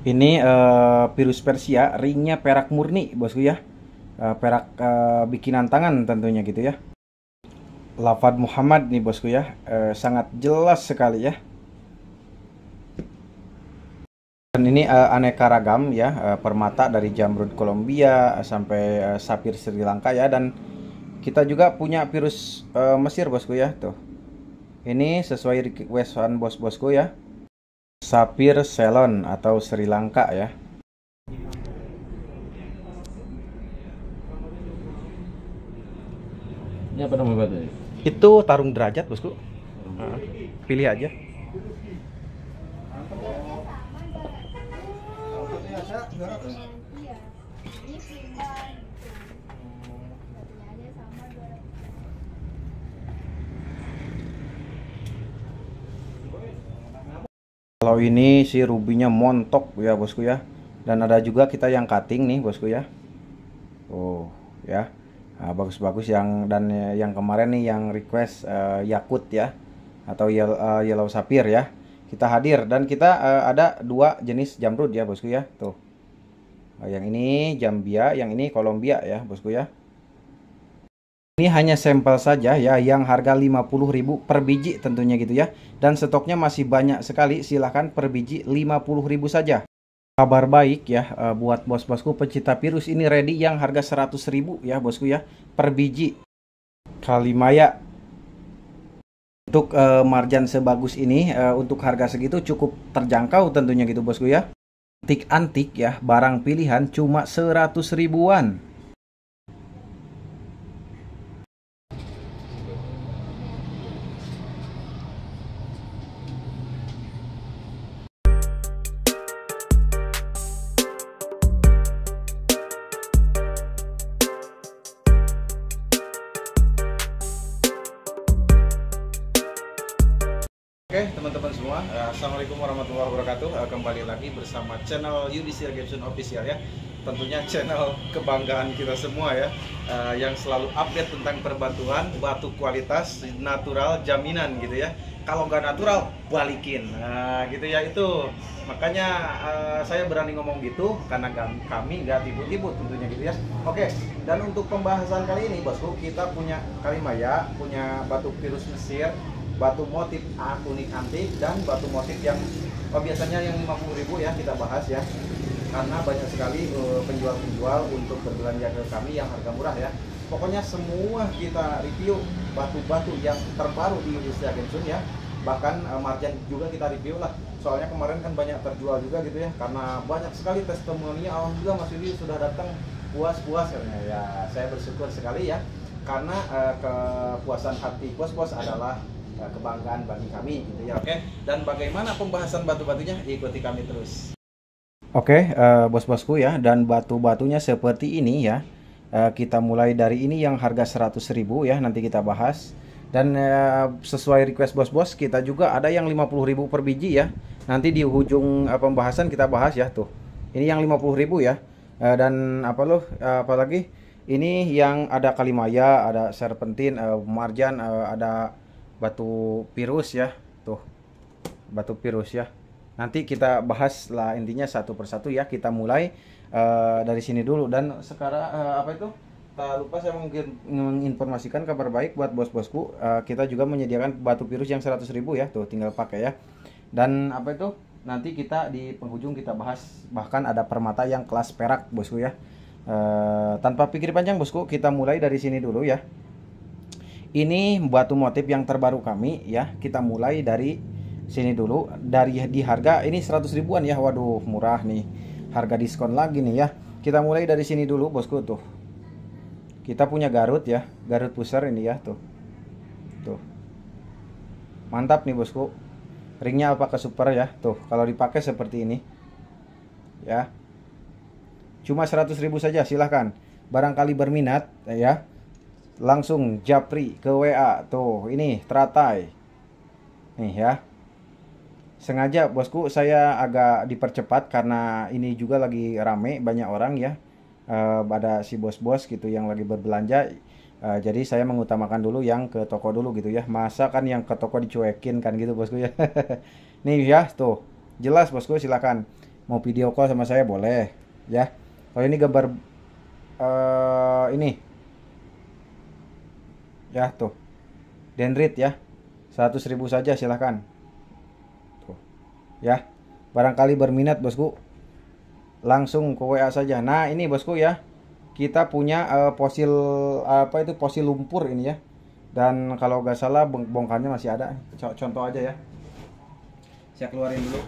Ini virus Persia, ringnya perak murni bosku ya. Perak bikinan tangan tentunya gitu ya. Lafad Muhammad nih bosku ya, sangat jelas sekali ya. Dan ini aneka ragam ya, permata dari jamrud Kolombia sampai sapir Sri Lanka ya. Dan kita juga punya virus Mesir bosku ya tuh. Ini sesuai requestan bos-bosku ya, sapir Ceylon atau Sri Lanka ya. Ini apa nama batu? Itu tarung derajat bosku. Pilih aja. Kalau ini si rubinya montok ya bosku ya. Dan ada juga kita yang cutting nih bosku ya. Oh ya. Nah, bagus-bagus yang dan yang kemarin nih yang request yakut ya atau yellow sapphire ya. Kita hadir dan kita ada dua jenis jamrud ya bosku ya. Tuh. Yang ini Zambia, yang ini Kolombia ya bosku ya. Ini hanya sampel saja ya, yang harga 50.000 per biji tentunya gitu ya. Dan stoknya masih banyak sekali, silahkan per biji 50.000 saja. Kabar baik ya buat bos-bosku pecinta virus, ini ready yang harga 100.000 ya bosku ya per biji. Kalimaya. Untuk marjan sebagus ini untuk harga segitu cukup terjangkau tentunya gitu bosku ya. Antik-antik ya, barang pilihan cuma 100 ribuan. Oke teman-teman semua, assalamualaikum warahmatullahi wabarakatuh. Kembali lagi bersama channel Yudhistira Gamezone Official ya. Tentunya channel kebanggaan kita semua ya, yang selalu update tentang perbatuan, batu kualitas, natural, jaminan gitu ya. Kalau nggak natural, balikin. Nah gitu ya itu. Makanya saya berani ngomong gitu karena kami nggak tipu-tipu tentunya gitu ya. Oke, dan untuk pembahasan kali ini bosku, kita punya kalimaya, punya batu virus Mesir, batu motif unik antik, dan batu motif yang biasanya yang 50.000 ya kita bahas ya, karena banyak sekali penjual-penjual untuk berbelanja ke kami yang harga murah ya. Pokoknya semua kita review batu-batu yang terbaru di Yudhistira Gamezone ya, bahkan marjan juga kita review lah, soalnya kemarin kan banyak terjual juga gitu ya, karena banyak sekali testimoninya. Alhamdulillah Mas Yudi sudah datang puas-puas ya. Saya bersyukur sekali ya, karena kepuasan hati bos-bos adalah kebanggaan bagi kami gitu ya. Oke, dan bagaimana pembahasan batu-batunya, ikuti kami terus. Oke, bos-bosku ya, dan batu-batunya seperti ini ya. Kita mulai dari ini yang harga 100.000 ya, nanti kita bahas. Dan sesuai request bos-bos, kita juga ada yang 50.000 per biji ya. Nanti di ujung pembahasan kita bahas ya tuh. Ini yang 50.000 ya. Dan apalagi ini yang ada kalimaya, ada serpentin, marjan, ada batu virus ya, tuh batu virus ya. Nanti kita bahas lah intinya satu persatu ya. Kita mulai dari sini dulu. Dan sekarang tak lupa saya mungkin menginformasikan kabar baik buat bos-bosku. Kita juga menyediakan batu virus yang 100.000 ya, tuh tinggal pakai ya. Dan nanti kita di penghujung kita bahas, bahkan ada permata yang kelas perak bosku ya. Tanpa pikir panjang bosku, kita mulai dari sini dulu ya. Ini batu motif yang terbaru kami ya. Kita mulai dari sini dulu. Dari di harga ini 100 ribuan ya. Waduh, murah nih. Harga diskon lagi nih ya. Kita mulai dari sini dulu bosku tuh. Kita punya Garut ya. Garut pusar ini ya tuh. Tuh. Mantap nih bosku. Ringnya apakah super ya? Tuh, kalau dipakai seperti ini. Ya. Cuma 100.000 saja, silahkan. Barangkali berminat ya, langsung japri ke WA tuh, ini teratai nih ya, Sengaja bosku saya agak dipercepat karena ini juga lagi rame banyak orang ya. Ada si bos-bos gitu yang lagi berbelanja. Jadi saya mengutamakan dulu yang ke toko dulu gitu ya. Masa kan yang ke toko dicuekin kan gitu bosku ya. Nih ya tuh. Jelas bosku, silakan. Mau video call sama saya boleh ya. Kalau ini gambar ini ya tuh. Dendrit ya. 100.000 saja silakan. Tuh. Ya. Barangkali berminat bosku, langsung ke WA saja. Nah, ini bosku ya. Kita punya fosil apa itu, fosil lumpur ini ya. Dan kalau nggak salah bongkarnya masih ada. Contoh aja ya. Saya keluarin dulu.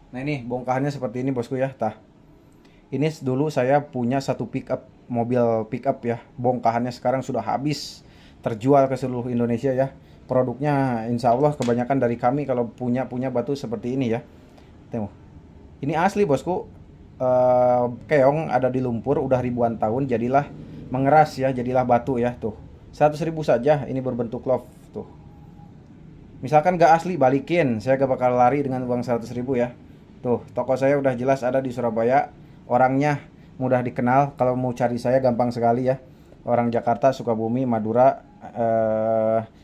Nah, ini bongkahannya seperti ini bosku ya. Tah. Ini dulu saya punya satu pickup, mobil pickup ya. Bongkahannya sekarang sudah habis, terjual ke seluruh Indonesia ya. Produknya insya Allah kebanyakan dari kami kalau punya batu seperti ini ya. Tengok. Ini asli bosku. Keong ada di lumpur udah ribuan tahun, jadilah mengeras ya, jadilah batu ya tuh. 100.000 saja, ini berbentuk love tuh. Misalkan gak asli balikin, saya gak bakal lari dengan uang 100.000 ya. Tuh, toko saya udah jelas ada di Surabaya. Orangnya mudah dikenal, kalau mau cari saya gampang sekali ya. Orang Jakarta, Sukabumi, Madura,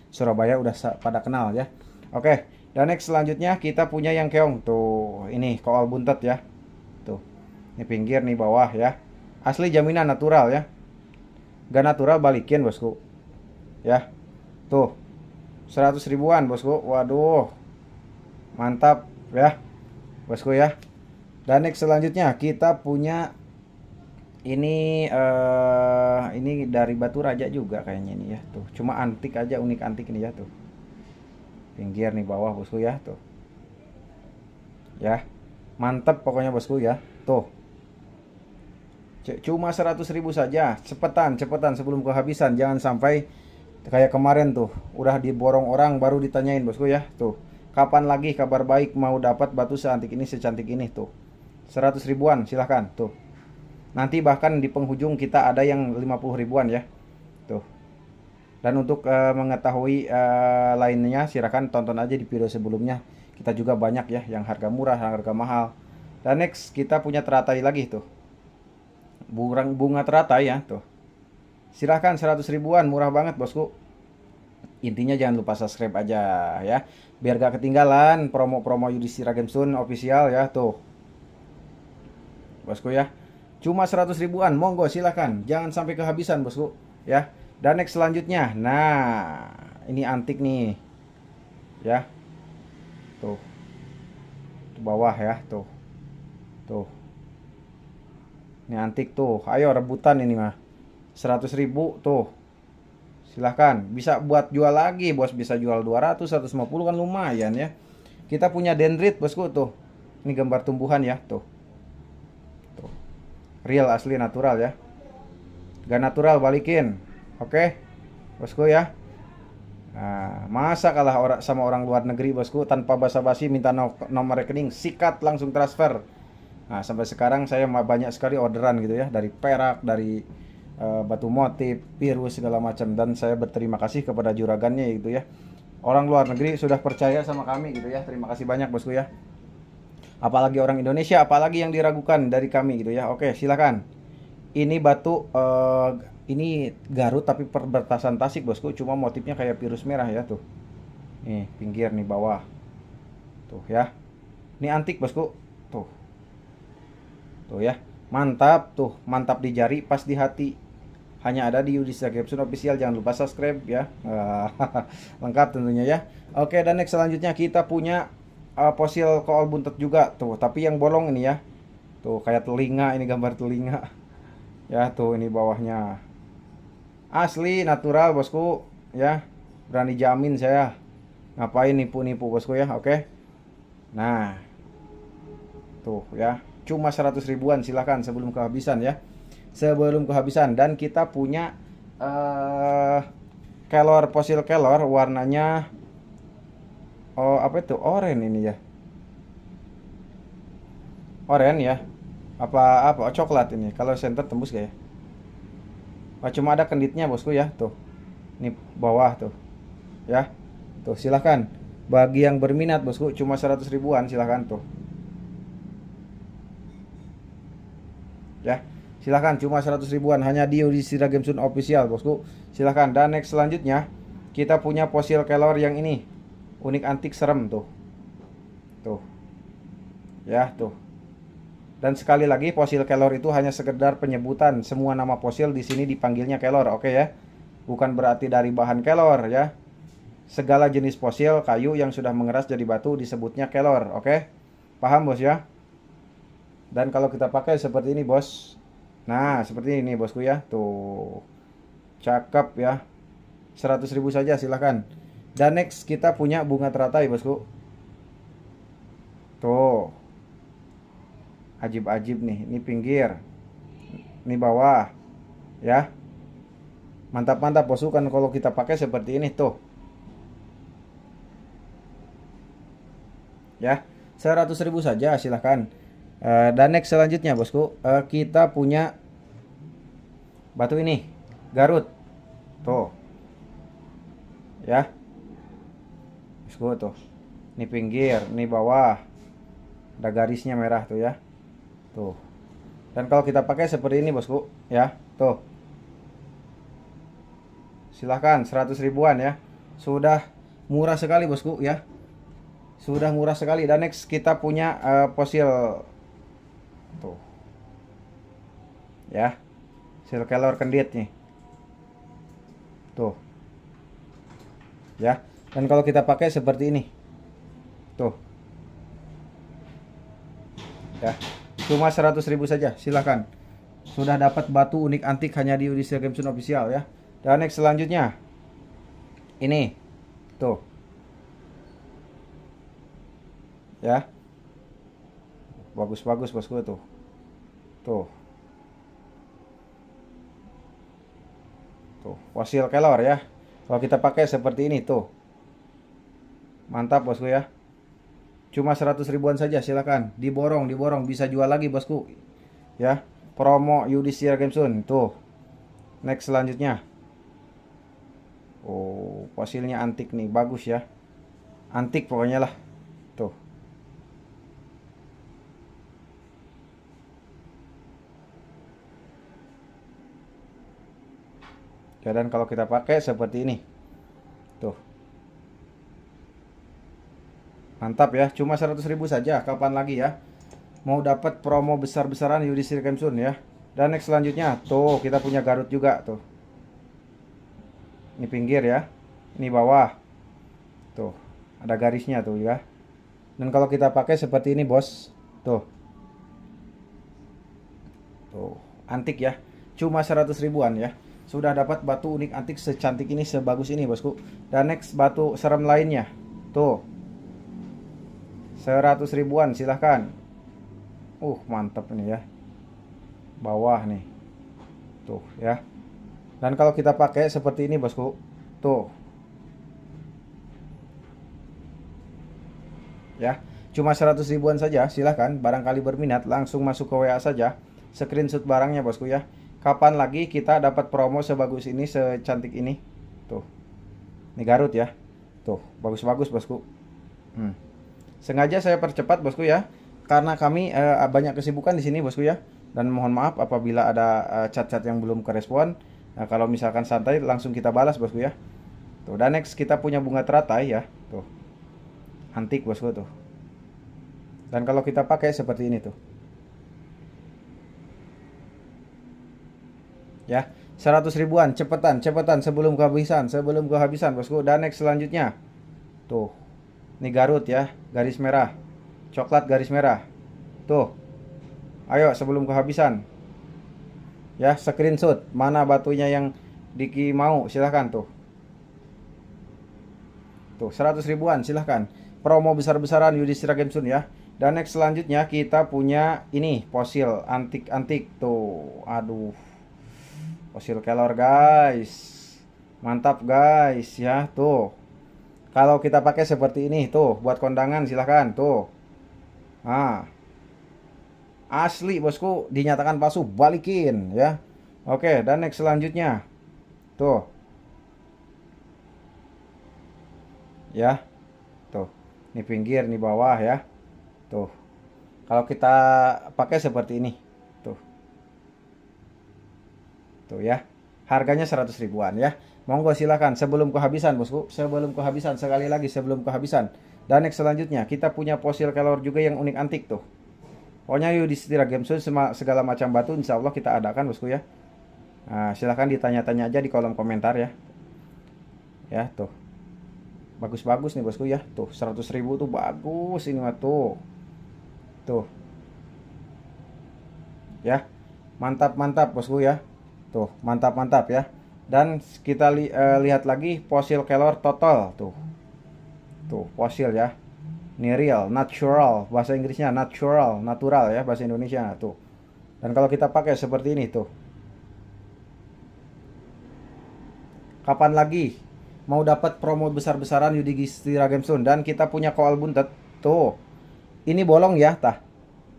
Surabaya udah pada kenal ya. Oke, dan next selanjutnya kita punya yang keong tuh. Ini koal buntet ya. Tuh. Ini pinggir nih bawah ya. Asli jaminan natural ya. Gak natural balikin bosku. Ya. Tuh. 100 ribuan bosku. Waduh. Mantap ya. Bosku ya. Dan next selanjutnya kita punya ini dari batu raja juga kayaknya ini ya. Tuh. Cuma antik aja, unik antik ini ya tuh. Pinggir nih bawah bosku ya tuh. Ya. Mantap pokoknya bosku ya. Tuh. Cuma 100.000 saja. Cepetan sebelum kehabisan. Jangan sampai kayak kemarin tuh, udah diborong orang baru ditanyain bosku ya. Tuh. Kapan lagi kabar baik mau dapat batu seantik ini, secantik ini tuh. 100 ribuan silahkan tuh. Nanti bahkan di penghujung kita ada yang 50 ribuan ya. Tuh. Dan untuk mengetahui lainnya silahkan tonton aja di video sebelumnya. Kita juga banyak ya yang harga murah, harga mahal. Dan next kita punya teratai lagi tuh. Bunga teratai ya tuh. Silahkan 100 ribuan, murah banget bosku. Intinya jangan lupa subscribe aja ya, biar gak ketinggalan promo-promo Yudhistira Games Zone official ya tuh. Bosku ya. Cuma 100 ribuan, monggo silahkan. Jangan sampai kehabisan bosku ya. Dan next selanjutnya. Nah, ini antik nih. Ya. Tuh. Di bawah ya, tuh. Tuh. Ini antik tuh. Ayo rebutan ini mah. 100 ribu tuh. Silahkan. Bisa buat jual lagi, bos. Bisa jual 200, 150 kan lumayan ya. Kita punya dendrit bosku tuh. Ini gambar tumbuhan ya, tuh. Tuh. Real asli natural ya. Gak natural balikin. Oke. Bosku ya. Nah, masa kalah sama orang luar negeri bosku, tanpa basa-basi minta nomor rekening, sikat langsung transfer. Nah, sampai sekarang saya banyak sekali orderan gitu ya, dari perak, dari batu motif, biru segala macam, dan saya berterima kasih kepada juragannya gitu ya. Orang luar negeri sudah percaya sama kami gitu ya. Terima kasih banyak bosku ya. Apalagi orang Indonesia, apalagi yang diragukan dari kami gitu ya. Oke, silakan. Ini batu ini Garut tapi perbatasan Tasik bosku, cuma motifnya kayak virus merah ya tuh. Nih, pinggir nih bawah. Tuh ya. Ini antik bosku. Tuh. Tuh ya. Mantap tuh, mantap di jari, pas di hati. Hanya ada di Yudhistira Games Zone official. Jangan lupa subscribe ya. Lengkap tentunya ya. Oke, dan next selanjutnya kita punya fosil koal buntet juga tuh, tapi yang bolong ini ya. Tuh kayak telinga, ini gambar telinga. Ya tuh, ini bawahnya. Asli natural bosku ya. Berani jamin saya. Ngapain nipu-nipu bosku ya. Oke. Nah. Tuh ya. Cuma 100 ribuan silahkan sebelum kehabisan ya. Sebelum kehabisan. Dan kita punya kelor, fosil kelor warnanya apa itu? Oranye ini ya. Oranye ya. Apa coklat ini. Kalau center tembus kayak. Cuma ada kenditnya bosku ya tuh. Ini bawah tuh. Ya. Tuh silahkan. Bagi yang berminat bosku, cuma 100 ribuan, silahkan tuh ya. Silahkan, cuma 100 ribuan, hanya di Yudhistira Games Zone official bosku. Silahkan. Dan next selanjutnya kita punya fosil kelor yang ini, unik antik serem tuh. Tuh ya, tuh. Dan sekali lagi, fosil kelor itu hanya sekedar penyebutan. Semua nama fosil di sini dipanggilnya kelor, oke ya. Bukan berarti dari bahan kelor ya. Segala jenis fosil kayu yang sudah mengeras jadi batu disebutnya kelor, oke? Paham bos ya? Dan kalau kita pakai seperti ini bos. Nah, seperti ini bosku ya. Tuh. Cakep ya. 100 ribu saja, silahkan. Dan next kita punya bunga teratai bosku. Tuh. Ajib-ajib nih. Ini pinggir. Ini bawah. Ya. Mantap-mantap bosku kan kalau kita pakai seperti ini tuh. Ya. 100 ribu saja, silahkan. Dan next selanjutnya bosku, kita punya batu ini, Garut. Tuh. Ya. Bosku tuh. Ini pinggir, ini bawah. Ada garisnya merah tuh ya. Tuh. Dan kalau kita pakai seperti ini bosku, ya. Tuh. Silahkan, 100 ribuan ya. Sudah murah sekali bosku ya. Sudah murah sekali. Dan next kita punya fosil tuh ya, fosil kelor kendit nih tuh ya. Dan kalau kita pakai seperti ini tuh ya, cuma 100 ribu saja, silahkan. Sudah dapat batu unik antik hanya di Yudhistira Games Zone official ya. Dan next selanjutnya ini tuh ya. Bagus-bagus bosku tuh. Tuh. Tuh, fosil kelor ya. Kalau kita pakai seperti ini tuh. Mantap bosku ya. Cuma 100 ribuan saja, silakan. Diborong, bisa jual lagi bosku. Ya. Promo Yudhistira Games Zone tuh. Next selanjutnya. Oh, fosilnya antik nih, bagus ya. Antik pokoknya lah. Tuh. Ya, dan kalau kita pakai seperti ini tuh, mantap ya. Cuma 100 ribu saja, kapan lagi ya mau dapat promo besar-besaran Yudhistira Games Zone ya. Dan next selanjutnya tuh kita punya Garut juga tuh. Ini pinggir ya, ini bawah tuh, ada garisnya tuh ya. Dan kalau kita pakai seperti ini bos, tuh antik ya. Cuma 100 ribuan ya. Sudah dapat batu unik antik secantik ini, sebagus ini bosku. Dan next batu serem lainnya tuh, 100 ribuan, silahkan. Mantap nih ya. Bawah nih tuh ya. Dan kalau kita pakai seperti ini bosku, tuh ya, cuma 100 ribuan saja, silahkan. Barangkali berminat langsung masuk ke WA saja, screenshot barangnya bosku ya. Kapan lagi kita dapat promo sebagus ini, secantik ini tuh. Ini Garut ya. Tuh, bagus-bagus bosku. Sengaja saya percepat bosku ya, karena kami banyak kesibukan di sini bosku ya. Dan mohon maaf apabila ada chat-chat yang belum kerespon. Nah, kalau misalkan santai langsung kita balas bosku ya. Tuh, dan next kita punya bunga teratai ya. Tuh. Antik bosku tuh. Dan kalau kita pakai seperti ini tuh. Ya, 100 ribuan, cepetan sebelum kehabisan bosku. Dan next selanjutnya tuh, ini Garut ya, garis merah, coklat garis merah tuh. Ayo sebelum kehabisan ya, screenshot mana batunya yang Diki mau, silahkan tuh. Tuh 100 ribuan, silahkan. Promo besar-besaran Yudhistira Games Zone ya. Dan next selanjutnya kita punya ini fosil antik-antik tuh. Aduh, fosil kelor guys, mantap guys ya. Tuh, kalau kita pakai seperti ini tuh buat kondangan, silahkan tuh. Asli bosku, dinyatakan palsu, balikin ya. Oke, dan next selanjutnya tuh ya, tuh Ini pinggir, ini bawah ya. Tuh. Kalau kita pakai seperti ini. Tuh. Tuh ya. Harganya 100 ribuan ya. Monggo silakan sebelum kehabisan bosku. Sebelum kehabisan, sekali lagi sebelum kehabisan. Dan next selanjutnya kita punya fosil kelor juga yang unik antik tuh. Pokoknya Yudhistira Game Zone segala macam batu insya Allah kita adakan bosku ya. Nah, silahkan ditanya-tanya aja di kolom komentar ya. Ya tuh. Bagus-bagus nih bosku ya. Tuh 100 ribu tuh bagus ini mah tuh. Tuh. Ya. Mantap-mantap bosku ya. Tuh, mantap-mantap ya. Dan kita lihat lagi fosil kelor total tuh. Tuh, fosil ya. Ini real, natural, bahasa Inggrisnya natural, natural ya bahasa Indonesia tuh. Dan kalau kita pakai seperti ini tuh. Kapan lagi mau dapat promo besar-besaran Yudhistira Game Zone dan kita punya koal buntet tuh. Ini bolong ya, tah.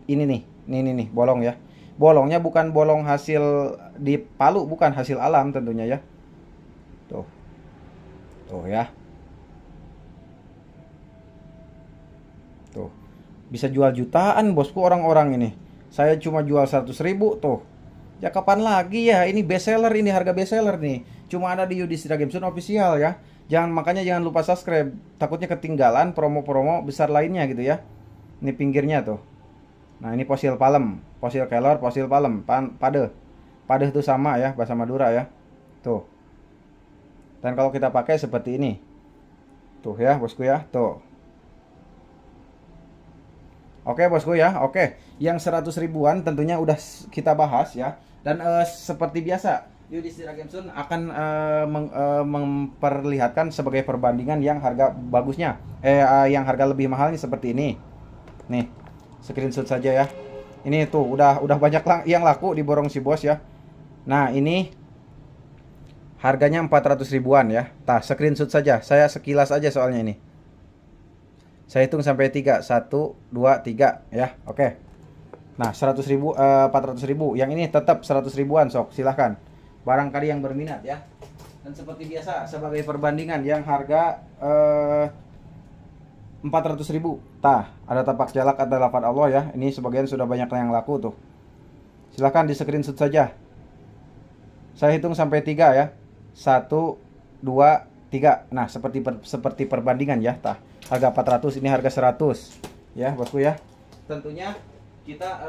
Ini nih, nih bolong ya. Bolongnya bukan bolong hasil di Palu, bukan hasil alam tentunya ya. Tuh. Tuh ya. Tuh. Bisa jual jutaan bosku orang-orang ini. Saya cuma jual 100 ribu tuh. Ya kapan lagi ya? Ini best seller, ini harga best seller nih. Cuma ada di Yudhistira Game Zone official ya. Makanya jangan lupa subscribe. Takutnya ketinggalan promo-promo besar lainnya gitu ya. Ini pinggirnya tuh. Nah, ini fosil palem, fosil kelor, fosil palem, pade. Pade itu sama ya, bahasa Madura ya. Tuh. Dan kalau kita pakai seperti ini. Tuh ya, bosku ya, tuh. Oke, bosku ya. Oke, yang 100 ribuan tentunya udah kita bahas ya. Dan seperti biasa, Yudhistira Game Zone akan memperlihatkan sebagai perbandingan yang harga bagusnya. Yang harga lebih mahalnya seperti ini. Nih. Screenshot saja ya. Ini tuh udah banyak yang laku di borong si bos ya. Nah, ini harganya 400 ribuan ya. Tah, screenshot saja. Saya sekilas aja soalnya ini. Saya hitung sampai 3. 1 2 3 ya. Oke. Nah, 100 ribu 400 ribu. Yang ini tetap 100 ribuan sok. Silahkan. Barangkali yang berminat ya. Dan seperti biasa sebagai perbandingan yang harga 400 ribu. Tah, ada tapak jalak, ada lafaz Allah ya. Ini sebagian sudah banyak yang laku tuh. Silahkan di screenshot saja. Saya hitung sampai 3 ya. 1 2 3. Nah, seperti perbandingan ya. Tah, harga 400, ini harga 100 ya, bosku ya. Tentunya kita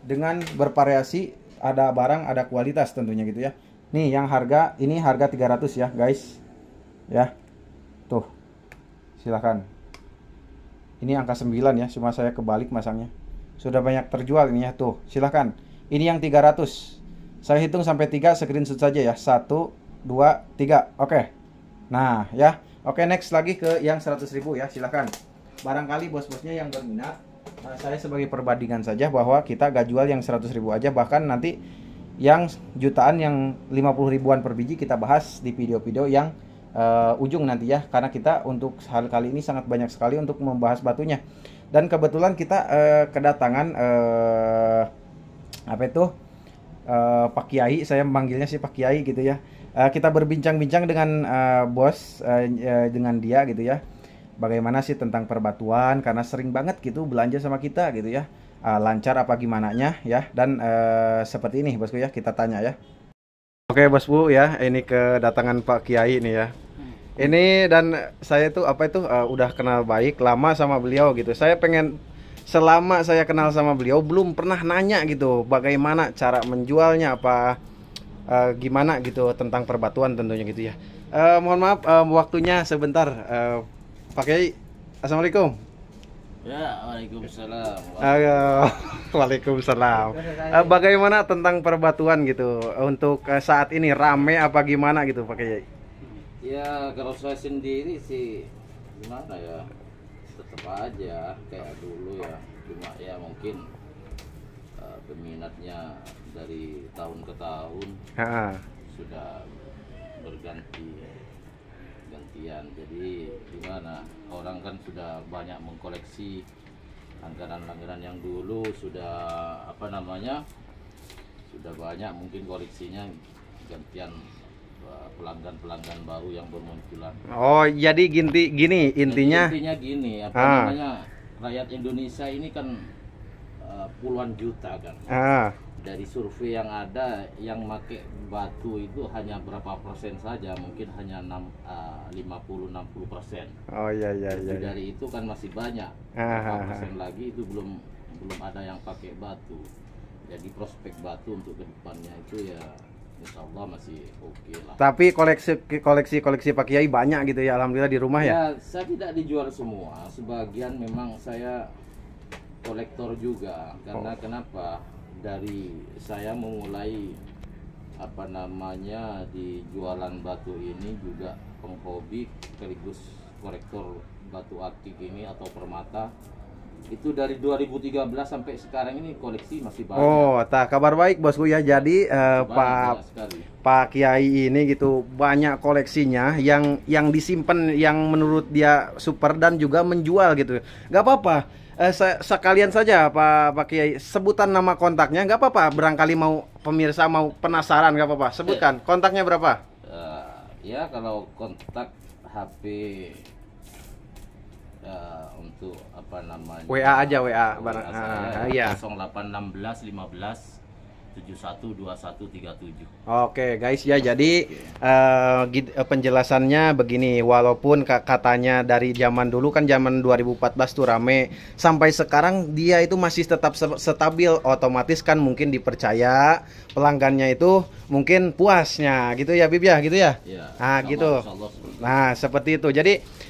dengan bervariasi, ada barang, ada kualitas tentunya gitu ya. Nih, yang harga ini harga 300 ya, guys. Ya. Tuh. Silahkan. Ini angka 9 ya, cuma saya kebalik masangnya. Sudah banyak terjual ini ya, tuh. Silahkan. Ini yang 300. Saya hitung sampai 3, screenshot saja ya. 1 2 3. Oke. Nah, ya. Oke, next lagi ke yang 100 ribu ya, silahkan. Barangkali bos-bosnya yang berminat, saya sebagai perbandingan saja bahwa kita gak jual yang 100 ribu aja, bahkan nanti yang jutaan, yang 50 ribuan per biji kita bahas di video-video yang ujung nanti ya, karena kita untuk hal kali ini sangat banyak sekali untuk membahas batunya. Dan kebetulan kita kedatangan apa itu Pak Kiai, saya memanggilnya sih Pak Kiai gitu ya. Kita berbincang-bincang dengan bos, dengan dia gitu ya, bagaimana sih tentang perbatuan, karena sering banget gitu belanja sama kita gitu ya. Lancar apa gimana nya ya. Dan seperti ini bosku ya, kita tanya ya. Oke bos bu ya, ini kedatangan Pak Kiai ini ya. Ini dan saya tuh apa itu udah kenal baik lama sama beliau gitu. Saya pengen, selama saya kenal sama beliau belum pernah nanya gitu bagaimana cara menjualnya, apa gimana gitu tentang perbatuan tentunya gitu ya. Mohon maaf waktunya sebentar Pak Kiai. Assalamualaikum. Ya, waalaikumsalam. Waalaikumsalam. Bagaimana tentang perbatuan gitu untuk saat ini, rame apa gimana gitu Pak Kiai? Ya, kalau saya sendiri sih gimana ya, tetap aja kayak dulu ya. Cuma ya mungkin peminatnya dari tahun ke tahun sudah gantian. Jadi gimana, orang kan sudah banyak mengkoleksi langganan-langganan yang dulu sudah apa namanya, sudah banyak mungkin koleksinya, gantian pelanggan-pelanggan baru yang bermunculan. Oh, jadi gini intinya. Intinya gini, apa namanya, rakyat Indonesia ini kan puluhan juta kan. Dari survei yang ada, yang pakai batu itu hanya berapa persen saja, mungkin hanya 50-60%. Oh iya. Dari itu kan masih banyak. Berapa persen lagi itu belum ada yang pakai batu. Jadi prospek batu untuk kedepannya itu ya insya Allah masih oke lah. Tapi koleksi Pak Kiai banyak gitu ya, alhamdulillah di rumah ya? Ya, saya tidak dijual semua. Sebagian memang saya kolektor juga. Karena kenapa? Dari saya memulai apa namanya di jualan batu ini juga penghobi sekaligus kolektor batu akik ini atau permata. Itu dari 2013 sampai sekarang ini koleksi masih banyak. Oh, kabar baik bosku ya. Jadi Pak Kiai ini gitu banyak koleksinya yang disimpan, yang menurut dia super dan juga menjual gitu. Gak apa-apa. Sekalian saja Pak Kiai sebutan nama kontaknya, nggak apa-apa, barangkali mau pemirsa mau penasaran, nggak apa-apa, sebutkan kontaknya berapa. Ya kalau kontak HP untuk apa namanya, WA aja, WA barang ya 0816 15 712137. Oke guys ya, jadi penjelasannya begini, walaupun katanya dari zaman dulu kan zaman 2014 tuh rame, sampai sekarang dia itu masih tetap stabil, otomatis kan mungkin dipercaya, pelanggannya itu mungkin puasnya gitu ya Bib ya, gitu ya. Nah gitu. Nah seperti itu. Jadi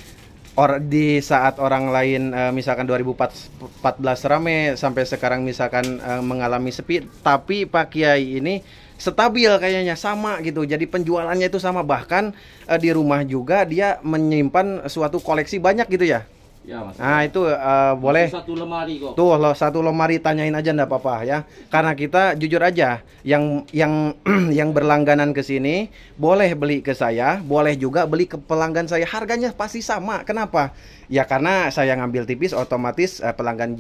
di saat orang lain misalkan 2014 rame sampai sekarang misalkan mengalami sepi, tapi Pak Kiai ini stabil kayaknya, sama gitu. Jadi penjualannya itu sama, bahkan di rumah juga dia menyimpan suatu koleksi banyak gitu ya. Ya, nah itu boleh satu lemari kok. Tuh loh, satu lemari, tanyain aja enggak apa-apa ya. Karena kita jujur aja, yang berlangganan ke sini boleh beli ke saya, boleh juga beli ke pelanggan saya. Harganya pasti sama. Kenapa? Ya karena saya ngambil tipis, otomatis pelanggan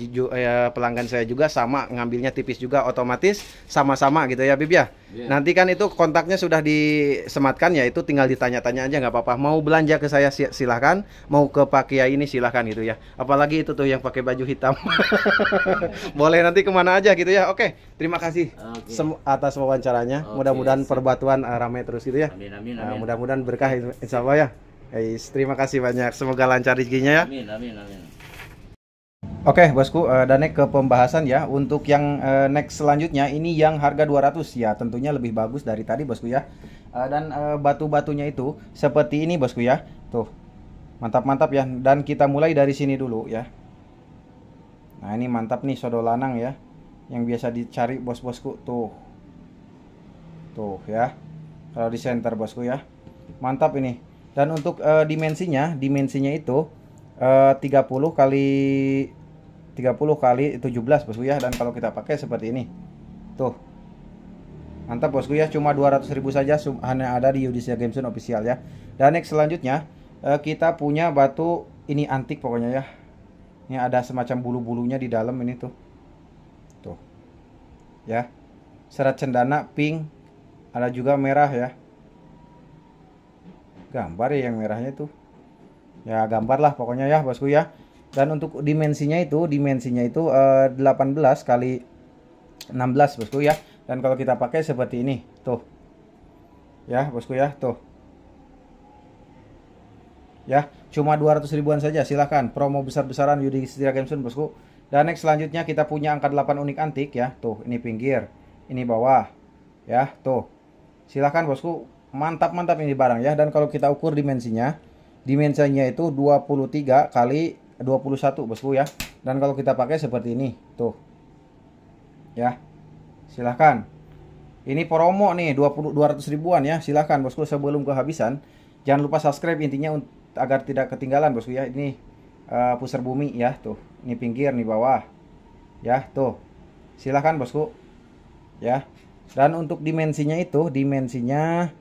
saya juga sama ngambilnya tipis juga, otomatis sama-sama gitu ya Bib ya. Nanti kan itu kontaknya sudah disematkan ya, itu tinggal ditanya-tanya aja, nggak apa-apa. Mau belanja ke saya silahkan, mau ke Pak Kiai ini silahkan gitu ya. Apalagi itu tuh yang pakai baju hitam. Boleh nanti kemana aja gitu ya. Oke, terima kasih atas wawancaranya. Mudah-mudahan perbatuan ramai terus gitu ya. Amin. Mudah-mudahan berkah insya Allah ya. Guys, terima kasih banyak. Semoga lancar rezekinya ya. Amin. Oke bosku, dan next ke pembahasan ya. Untuk yang next selanjutnya ini yang harga 200 ya, tentunya lebih bagus dari tadi bosku ya. Dan batu-batunya itu seperti ini bosku ya. Tuh, mantap-mantap ya. Dan kita mulai dari sini dulu ya. Nah ini mantap nih, sodo lanang ya, yang biasa dicari bos-bosku. Tuh ya, kalau di center bosku ya, mantap ini. Dan untuk dimensinya itu 30 kali 17 bosku ya. Dan kalau kita pakai seperti ini, tuh mantap bosku ya. Cuma 200.000 saja, hanya ada di Yudhistira Game Zone official ya. Dan next selanjutnya kita punya batu ini antik pokoknya ya. Ini ada semacam bulu-bulunya di dalam ini tuh ya. Serat cendana pink, ada juga merah ya. Gambar ya yang merahnya tuh ya, gambar lah pokoknya ya bosku ya. Dan untuk dimensinya itu 18 kali 16 bosku ya. Dan kalau kita pakai seperti ini tuh ya bosku ya, tuh ya, cuma 200 ribuan saja. Silahkan, promo besar-besaran Yudhistira Game Zone bosku. Dan next selanjutnya kita punya angka 8 unik antik ya. Tuh, ini pinggir, ini bawah ya, tuh. Silahkan bosku, mantap-mantap ini barang ya. Dan kalau kita ukur dimensinya itu 23 kali 21 bosku ya. Dan kalau kita pakai seperti ini tuh ya, silahkan. Ini promo nih 200 ribuan ya. Silahkan bosku, sebelum kehabisan jangan lupa subscribe, intinya agar tidak ketinggalan bosku ya. Ini pusar bumi ya, tuh. Ini pinggir, nih bawah ya, tuh. Silahkan bosku ya. Dan untuk dimensinya 21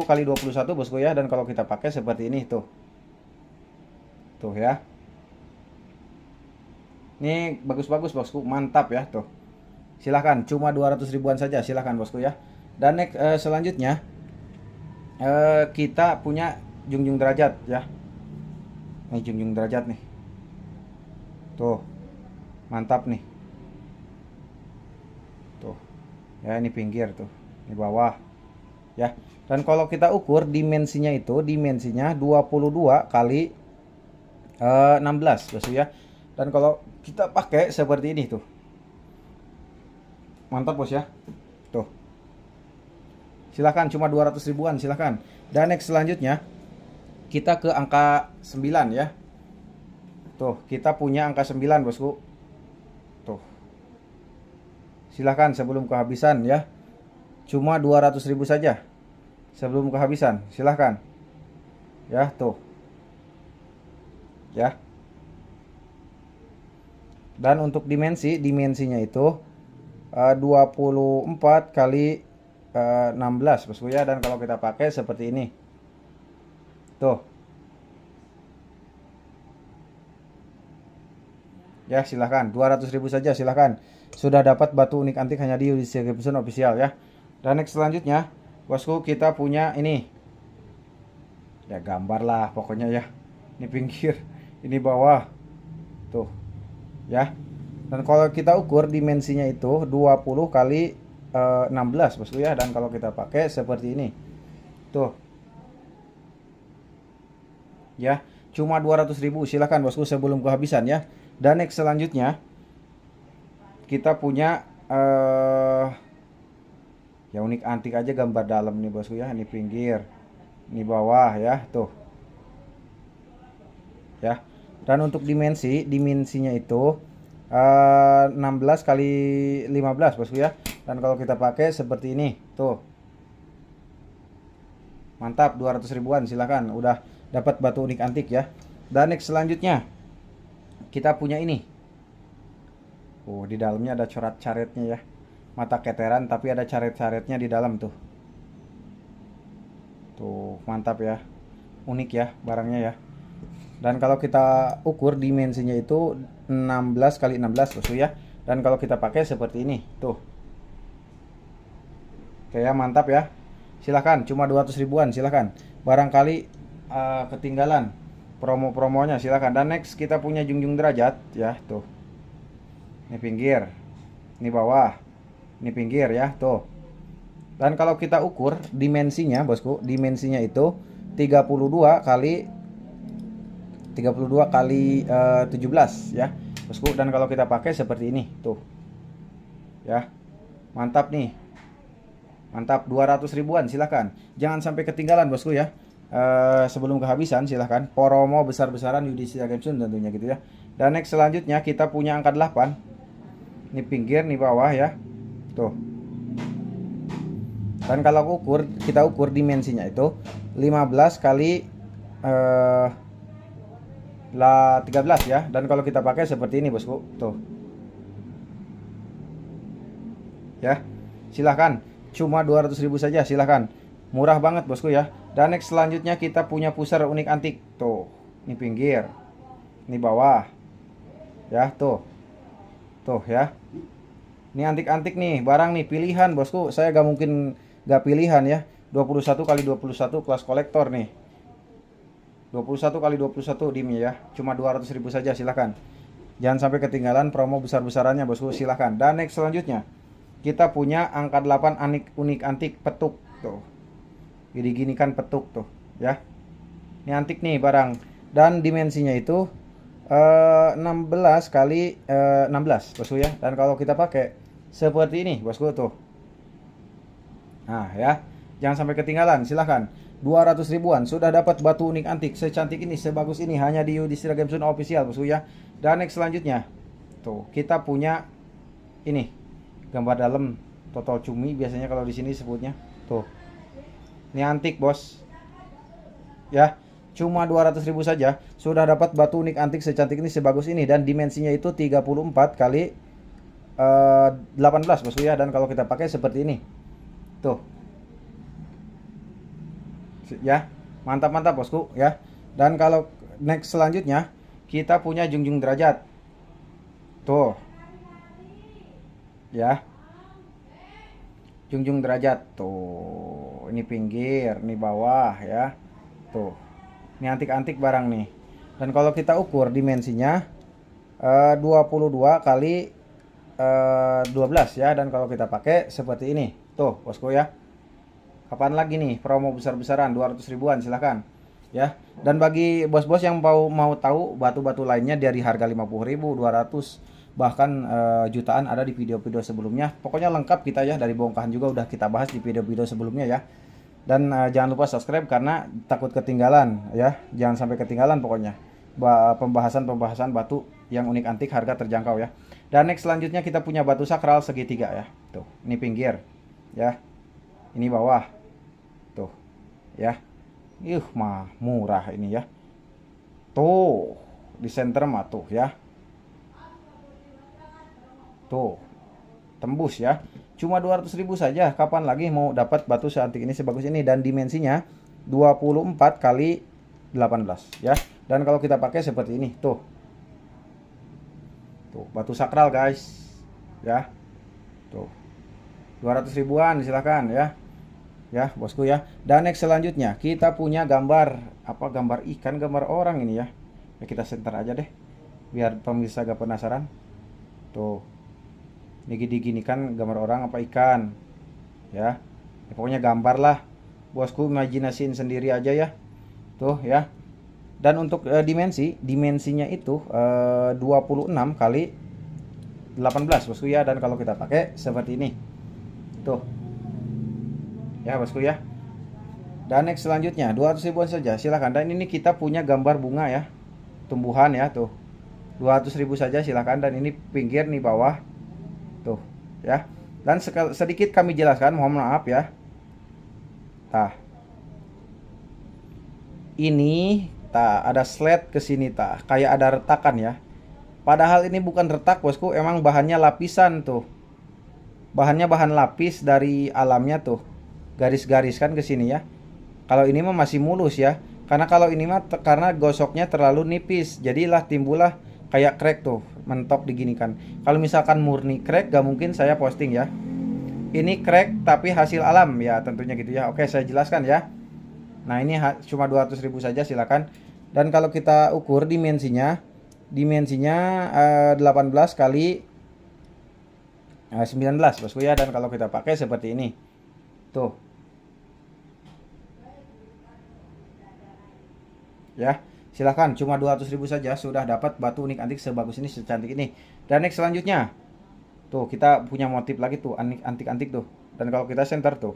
kali 21 bosku ya. Dan kalau kita pakai seperti ini tuh ya. Ini bagus-bagus bosku, mantap ya tuh. Silahkan, cuma 200 ribuan saja, silahkan bosku ya. Dan next selanjutnya kita punya junjung derajat ya. Nih junjung derajat nih. Tuh. Mantap nih. Tuh. Ya, ini pinggir tuh. Ini bawah. Ya. Dan kalau kita ukur dimensinya itu, dimensinya 22 kali 16 bosku ya. Dan kalau kita pakai seperti ini tuh. Mantap bos ya. Tuh. Silahkan, cuma 200 ribuan, silahkan. Dan next selanjutnya kita ke angka 9 ya. Tuh, kita punya angka 9 bosku. Tuh. Silahkan sebelum kehabisan ya. Cuma 200 ribu saja sebelum kehabisan, silahkan ya. Tuh ya. Dan untuk dimensinya itu 24 kali 16 bosku ya. Dan kalau kita pakai seperti ini tuh ya, silahkan 200 ribu saja, silahkan. Sudah dapat batu unik antik hanya di Yudhistira Gibson official ya. Dan next selanjutnya bosku, kita punya ini ya, gambar lah pokoknya ya. Ini pinggir, ini bawah tuh ya. Dan kalau kita ukur dimensinya itu 20 kali 16 bosku ya. Dan kalau kita pakai seperti ini tuh ya, cuma 200 ribu, silahkan bosku sebelum kehabisan ya. Dan next selanjutnya kita punya ya unik antik aja, gambar dalam nih bosku ya. Ini pinggir, ini bawah ya tuh ya. Dan untuk dimensinya itu 16 kali 15 bosku ya. Dan kalau kita pakai seperti ini tuh mantap, 200 ribuan, silahkan. Udah dapat batu unik antik ya. Dan next selanjutnya kita punya ini. Oh, di dalamnya ada coret-caretnya ya. Mata keteran tapi ada caret-caretnya di dalam tuh. Tuh, mantap ya. Unik ya barangnya ya. Dan kalau kita ukur dimensinya itu 16 kali 16 bosku ya. Dan kalau kita pakai seperti ini tuh. Kayak mantap ya. Silahkan, cuma 200 ribuan, silahkan. Barangkali ketinggalan promo-promonya, silahkan. Dan next kita punya junjung derajat ya tuh. Ini pinggir, ini bawah, ini pinggir ya tuh. Dan kalau kita ukur dimensinya bosku, dimensinya itu 32 kali 17 ya bosku. Dan kalau kita pakai seperti ini tuh ya, mantap nih, mantap. 200 ribuan, silahkan. Jangan sampai ketinggalan bosku ya. Sebelum kehabisan, silahkan. Promo besar-besaran Yudhistira Gibson tentunya gitu ya. Dan next selanjutnya kita punya angka 8. Ini pinggir, ini bawah ya tuh. Dan kalau kita ukur dimensinya itu 15 kali 13 ya. Dan kalau kita pakai seperti ini bosku tuh ya, silahkan. Cuma 200 ribu saja, silahkan. Murah banget bosku ya. Dan next selanjutnya kita punya pusar unik antik tuh. Ini pinggir, ini bawah ya tuh ya. Ini antik-antik nih, barang nih pilihan bosku. Saya gak mungkin gak pilihan ya. 21 kali 21 kelas kolektor nih. 21 kali 21 dimnya ya. Cuma 200 ribu saja, silahkan. Jangan sampai ketinggalan promo besar-besarannya bosku, silahkan. Dan next selanjutnya kita punya angka 8 unik antik petuk tuh. Gini kan petuk tuh ya. Ini antik nih barang. Dan dimensinya itu 16 kali 16 bosku ya. Dan kalau kita pakai seperti ini bosku tuh. Nah ya, jangan sampai ketinggalan, silahkan. 200 ribuan sudah dapat batu unik antik secantik ini, sebagus ini hanya di Yudhistira Gibson official bosku ya. Dan next selanjutnya tuh kita punya ini gambar dalam total cumi biasanya kalau di sini sebutnya tuh. Ini antik bos ya. Cuma 200 ribu saja sudah dapat batu unik antik secantik ini, sebagus ini. Dan dimensinya itu 34 kali 18 bosku ya. Dan kalau kita pakai seperti ini tuh ya, mantap-mantap bosku ya. Dan kalau next selanjutnya kita punya junjung derajat tuh ya, junjung derajat tuh ini pinggir, ini bawah ya. Tuh. Ini antik-antik barang nih. Dan kalau kita ukur dimensinya 22 kali 12 ya. Dan kalau kita pakai seperti ini. Tuh, bosku ya. Kapan lagi nih promo besar-besaran 200 ribuan, silahkan ya. Dan bagi bos-bos yang mau tahu batu-batu lainnya dari harga 50.000, 200, bahkan jutaan ada di video-video sebelumnya. Pokoknya lengkap kita ya, dari bongkahan juga udah kita bahas di video-video sebelumnya ya. Dan jangan lupa subscribe karena takut ketinggalan ya. Jangan sampai ketinggalan pokoknya pembahasan-pembahasan batu yang unik antik harga terjangkau ya. Dan next selanjutnya kita punya batu sakral segitiga ya. Tuh, ini pinggir ya. Ini bawah. Tuh. Ya. Mah murah ini ya. Tuh, di center mah tuh ya. Tuh. Tembus ya. Cuma 200 ribu saja. Kapan lagi mau dapat batu seantik ini, sebagus ini, dan dimensinya 24 kali 18 ya. Dan kalau kita pakai seperti ini, tuh. Tuh, batu sakral guys. Ya. Tuh. 200 ribuan silahkan ya. Ya, bosku ya. Dan next selanjutnya kita punya gambar gambar ikan, gambar orang ini ya. Ya kita center aja deh. Biar pemirsa gak penasaran. Tuh. Ini gini kan gambar orang apa ikan. Ya. Pokoknya gambar lah. Bosku imajinasiin sendiri aja ya. Tuh ya. Dan untuk dimensinya itu 26 kali 18 bosku ya. Dan kalau kita pakai seperti ini. Tuh. Ya bosku ya. Dan next selanjutnya 200 ribuan saja silahkan. Dan ini kita punya gambar bunga ya. Tumbuhan ya tuh. 200 ribu saja silahkan. Dan ini pinggir nih bawah. Tuh ya. Dan sedikit kami jelaskan, mohon maaf ya. Tah. Ini ada slide ke sini tah, kayak ada retakan ya. Padahal ini bukan retak bosku, emang bahannya lapisan tuh. Bahannya bahan lapis dari alamnya tuh. Garis-garis kan ke sini ya. Kalau ini mah masih mulus ya. Karena kalau ini mah karena gosoknya terlalu nipis, jadilah timbullah kayak crack tuh, mentok diginikan. Kalau misalkan murni crack gak mungkin saya posting ya. Ini crack tapi hasil alam ya, tentunya gitu ya. Oke, saya jelaskan ya. Nah, ini cuma 200 ribu saja silakan. Dan kalau kita ukur dimensinya 18 kali 19 bosku ya. Dan kalau kita pakai seperti ini. Tuh. Ya. Silahkan, cuma 200 ribu saja sudah dapat batu unik antik sebagus ini, secantik ini. Dan next selanjutnya, tuh kita punya motif lagi tuh, antik-antik tuh. Dan kalau kita center tuh,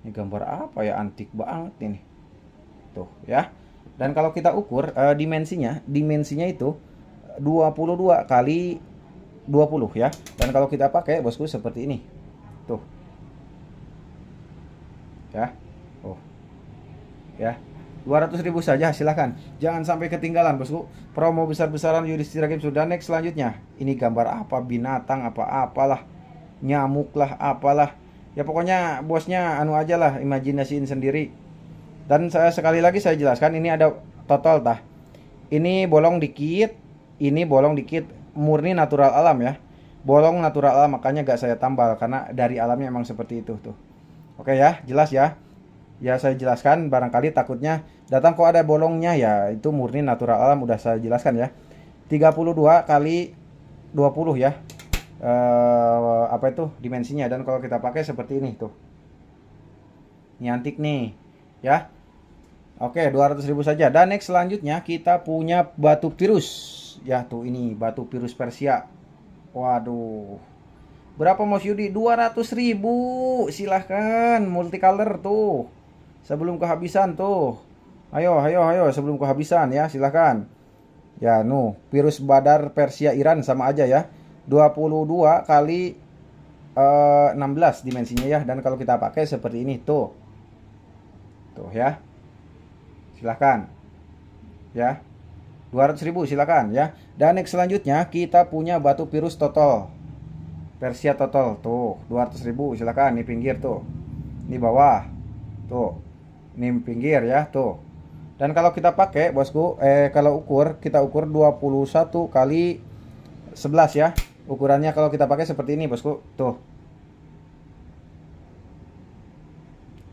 ini gambar apa ya, antik banget ini. Tuh ya. Dan kalau kita ukur dimensinya itu 22 kali 20 ya. Dan kalau kita pakai bosku seperti ini. Tuh. Ya. Oh. Ya. 200 ribu saja silahkan. Jangan sampai ketinggalan bosku. Promo besar-besaran Yudhistira Games sudah. Next selanjutnya. Ini gambar apa, binatang apa-apalah. Nyamuk lah apalah. Ya pokoknya bosnya anu aja lah, imajinasiin sendiri. Dan sekali lagi saya jelaskan, ini ada total tah. Ini bolong dikit, ini bolong dikit, murni natural alam ya. Bolong natural alam, makanya gak saya tambal karena dari alamnya emang seperti itu tuh. Oke ya, jelas ya. Ya saya jelaskan, barangkali takutnya datang kok ada bolongnya ya, itu murni natural alam, udah saya jelaskan ya. 32 kali 20 ya. Apa itu dimensinya. Dan kalau kita pakai seperti ini tuh, ini antik nih ya. Oke, 200 ribu saja. Dan next selanjutnya kita punya batu pirus ya. Tuh ini batu pirus Persia. Waduh, berapa Mas Yudi? 200 ribu silahkan, multicolor tuh, sebelum kehabisan tuh. Ayo sebelum kehabisan ya, silahkan ya. Pirus Badar Persia Iran sama aja ya. 22 kali 16 dimensinya ya. Dan kalau kita pakai seperti ini tuh. Tuh ya. Silahkan. Ya. 200 ribu silahkan ya. Dan next selanjutnya kita punya batu pirus total. Persia total tuh 200 ribu silahkan. Ini pinggir tuh. Ini bawah. Tuh. Ini pinggir ya tuh. Dan kalau kita pakai bosku, kalau kita ukur 21 kali 11 ya. Ukurannya kalau kita pakai seperti ini bosku. Tuh.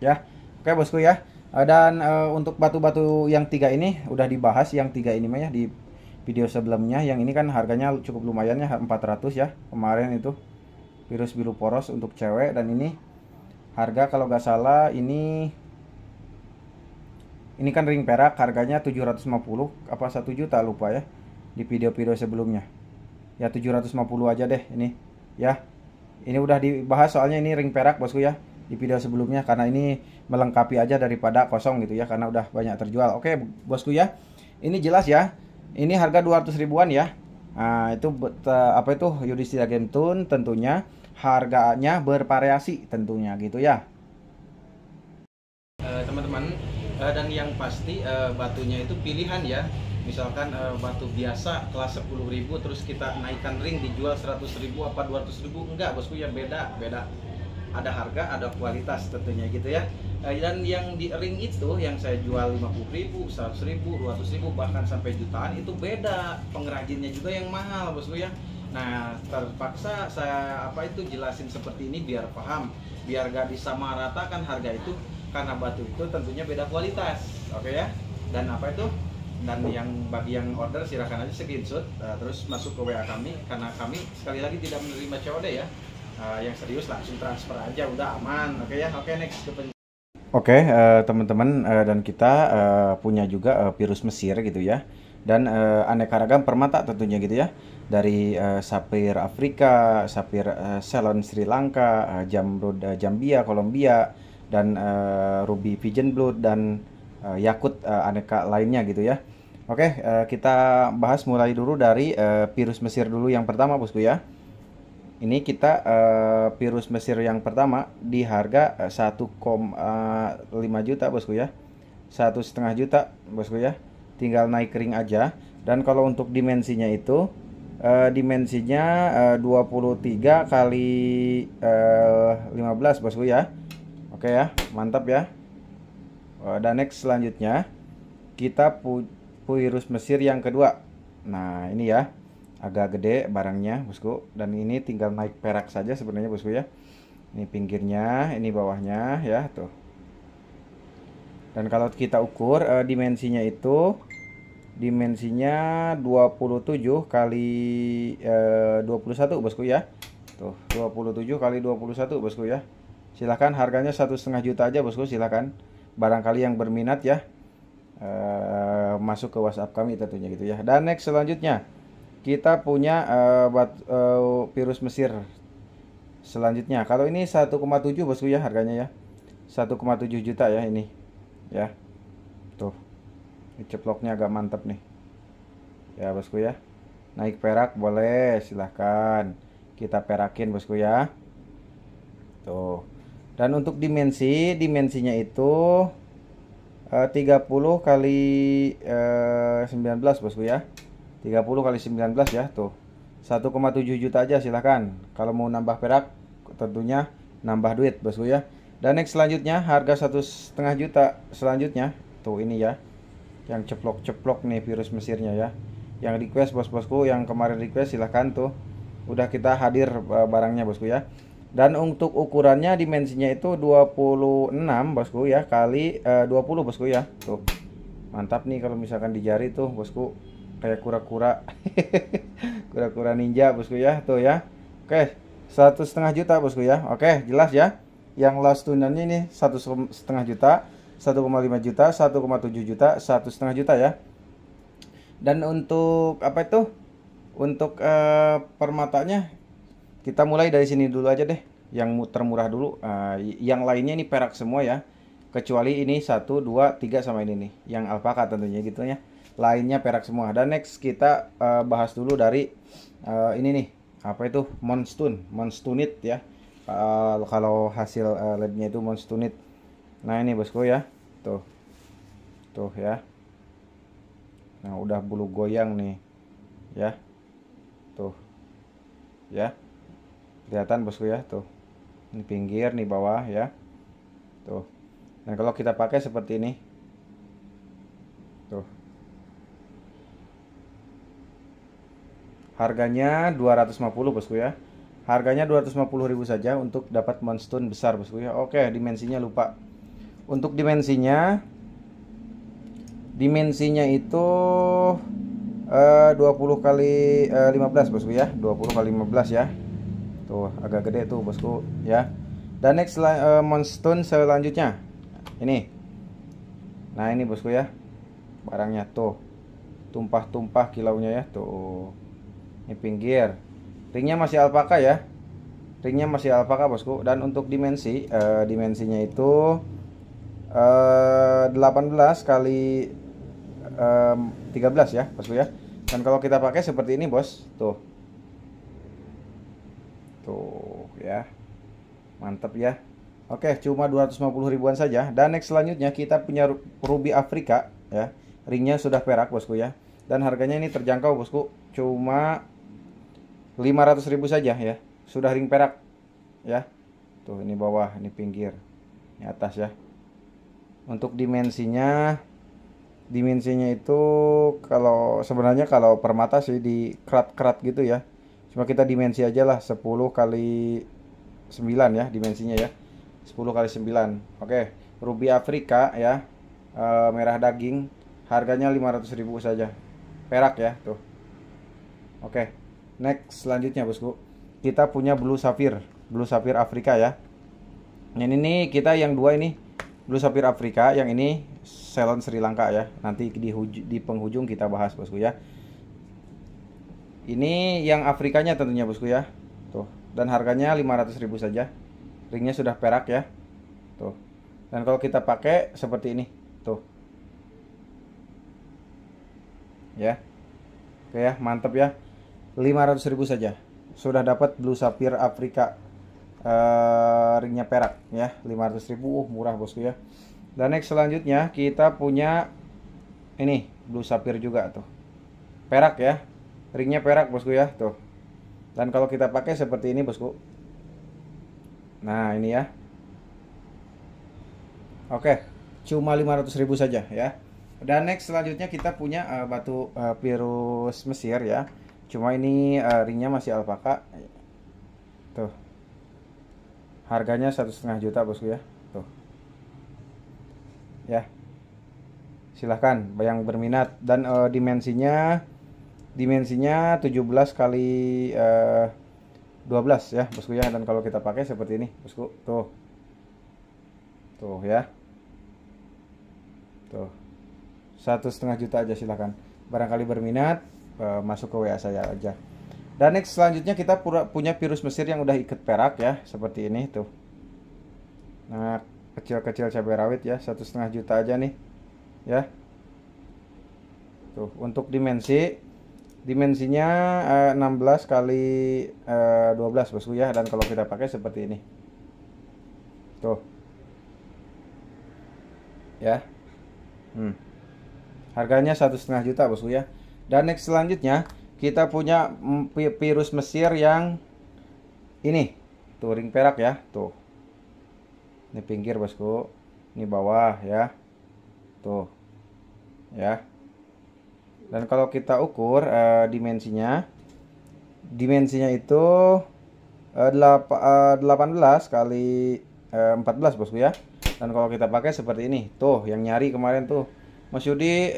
ya. Oke bosku ya. Dan untuk batu-batu yang tiga ini udah dibahas, yang tiga ini mah ya di video sebelumnya. Yang ini kan harganya cukup lumayan ya, 400 ya. Kemarin itu virus biru poros untuk cewek, dan ini harga kalau nggak salah ini kan ring perak harganya 750 apa 1 juta lupa ya di video-video sebelumnya. Ya 750 aja deh ini ya. Ini udah dibahas soalnya ini ring perak bosku ya di video sebelumnya, karena ini melengkapi aja daripada kosong gitu ya, karena udah banyak terjual. Oke bosku ya, ini jelas ya, ini harga 200 ribuan ya. Nah itu apa itu Yudhistira Game Tune, tentunya harganya bervariasi tentunya gitu ya teman-teman. Dan yang pasti batunya itu pilihan ya. Misalkan batu biasa kelas 10.000 terus kita naikkan ring dijual 100.000 apa 200.000, enggak bosku ya, beda ada harga, ada kualitas tentunya gitu ya. Dan yang di ring itu yang saya jual 50.000, 100.000, 200.000 bahkan sampai jutaan, itu beda, pengrajinnya juga yang mahal bosku ya. Nah terpaksa saya jelasin seperti ini biar paham, biar gak disamaratakan harga itu, karena batu itu tentunya beda kualitas. Oke ya. Dan dan yang bagi yang order silahkan aja screenshot terus masuk ke WA kami, karena kami sekali lagi tidak menerima COD ya. Yang serius langsung transfer aja, udah aman. Oke ya. Oke, next ke Oke, teman-teman, dan kita punya juga virus Mesir gitu ya, dan aneka ragam permata tentunya gitu ya, dari sapir Afrika, sapir Ceylon Sri Lanka, Jamrud Zambia Kolombia, dan ruby pigeon blood, dan yakut aneka lainnya gitu ya. Oke, kita bahas mulai dulu dari virus Mesir dulu yang pertama bosku ya. Ini kita virus Mesir yang pertama di harga 1,5 juta bosku ya, 1,5 juta bosku ya, tinggal naik ring aja. Dan kalau untuk dimensinya itu dimensinya 23 kali 15 bosku ya. Oke ya, mantap ya. Dan next selanjutnya kita virus Mesir yang kedua. Nah ini ya, agak gede barangnya bosku, dan ini tinggal naik perak saja sebenarnya bosku ya. Ini pinggirnya, ini bawahnya ya tuh. Dan kalau kita ukur dimensinya itu dimensinya 27 kali 21 bosku ya. Tuh 27 kali 21 bosku ya. Silahkan, harganya 1,5 juta aja bosku, silahkan. Barangkali yang berminat ya masuk ke WhatsApp kami tentunya gitu ya. Dan next selanjutnya kita punya virus Mesir selanjutnya. Kalau ini 1,7 bosku ya harganya ya, 1,7 juta ya ini ya. Tuh ini ceploknya agak mantap nih ya bosku ya. Naik perak boleh, silahkan kita perakin bosku ya. Tuh. Dan untuk dimensinya itu 30 kali 19 bosku ya. 30 kali 19 ya tuh. 1,7 juta aja silahkan. Kalau mau nambah perak tentunya nambah duit bosku ya. Dan next selanjutnya harga 1,5 juta selanjutnya. Tuh ini ya, yang ceplok-ceplok nih virus Mesirnya ya. Yang request bos-bosku, yang kemarin request silahkan tuh. Udah kita hadir barangnya bosku ya. Dan untuk ukurannya dimensinya itu 26 bosku ya kali 20 bosku ya. Tuh. Mantap nih kalau misalkan di jari tuh bosku, kayak kura-kura. Kura-kura ninja bosku ya tuh ya. Oke, 1,5 juta bosku ya. Oke, jelas ya. Yang last tunannya ini 1,5 juta, 1,5 juta, 1,7 juta, 1,5 juta ya. Dan untuk apa itu? Untuk permatanya kita mulai dari sini dulu aja deh, yang termurah dulu. Yang lainnya ini perak semua ya, kecuali ini 1, 2, 3 sama ini nih, yang alpaka tentunya gitu ya. Lainnya perak semua. Dan next kita bahas dulu dari ini nih, apa itu, Monstunit ya. Kalau hasil labnya itu Monstunit. Nah ini bosku ya, tuh ya. Nah udah bulu goyang nih ya, tuh ya, kelihatan bosku ya. Tuh ini pinggir, nih bawah ya tuh. Nah kalau kita pakai seperti ini tuh, harganya 250 bosku ya. Harganya 250.000 saja untuk dapat monstun besar bosku ya. Oke, dimensinya lupa. Untuk dimensinya itu 20 kali 15 bosku ya, 20 kali 15 ya. Tuh agak gede tuh bosku ya. Dan next monstone selanjutnya ini. Nah ini bosku ya, barangnya tuh tumpah-tumpah kilaunya ya tuh. Ini pinggir, ringnya masih alpaka ya, ringnya masih alpaka bosku. Dan untuk dimensinya itu 18 kali 13 ya bosku ya. Dan kalau kita pakai seperti ini bos, tuh ya, mantap ya. Oke, cuma 250 ribuan saja. Dan next selanjutnya kita punya ruby Afrika ya, ringnya sudah perak bosku ya. Dan harganya ini terjangkau bosku, cuma 500 ribu saja ya, sudah ring perak ya. Tuh ini bawah, ini pinggir, ini atas ya. Untuk dimensinya itu kalau sebenarnya kalau permata sih di kerat gitu ya, cuma kita dimensi aja lah 10 kali 9 ya dimensinya ya, 10 kali 9. Oke, ruby Afrika ya, merah daging, harganya 500 ribu saja, perak ya tuh. Oke, next selanjutnya bosku, kita punya blue sapphire Afrika ya. Yang ini kita yang dua ini blue sapphire Afrika, yang ini Ceylon Sri Lanka ya. Nanti di penghujung kita bahas bosku ya. Ini yang Afrikanya tentunya bosku ya. Tuh, dan harganya 500 ribu saja. Ringnya sudah perak ya. Tuh. Dan kalau kita pakai seperti ini, tuh. Ya. Oke ya, mantap ya. 500 ribu saja. Sudah dapat blue sapphire Afrika. Ringnya perak ya, 500 ribu. Murah bosku ya. Dan next selanjutnya kita punya ini blue sapphire juga tuh, perak ya, ringnya perak bosku ya tuh. Dan kalau kita pakai seperti ini bosku, nah ini ya. Oke, cuma 500 ribu saja ya. Dan next selanjutnya kita punya batu virus Mesir ya, cuma ini ringnya masih alpaka tuh. Harganya 1,5 juta bosku ya tuh ya. Silahkan yang berminat. Dan dimensinya 17 kali 12 ya bosku ya. Dan kalau kita pakai seperti ini bosku, tuh ya tuh, 1,5 juta aja. Silahkan barangkali berminat, masuk ke WA saya aja. Dan next selanjutnya kita punya virus Mesir yang udah ikat perak ya, seperti ini tuh. Nah kecil-kecil cabai rawit ya, 1,5 juta aja nih ya. Tuh untuk dimensinya 16 kali 12 bosku ya. Dan kalau kita pakai seperti ini tuh ya. Harganya 1,5 juta bosku ya. Dan next selanjutnya kita punya virus Mesir yang ini tuh, ring perak ya tuh. Ini pinggir bosku, ini bawah ya tuh ya. Dan kalau kita ukur dimensinya itu 18 kali 14 bosku ya. Dan kalau kita pakai seperti ini tuh, yang nyari kemarin tuh, Mas Yudi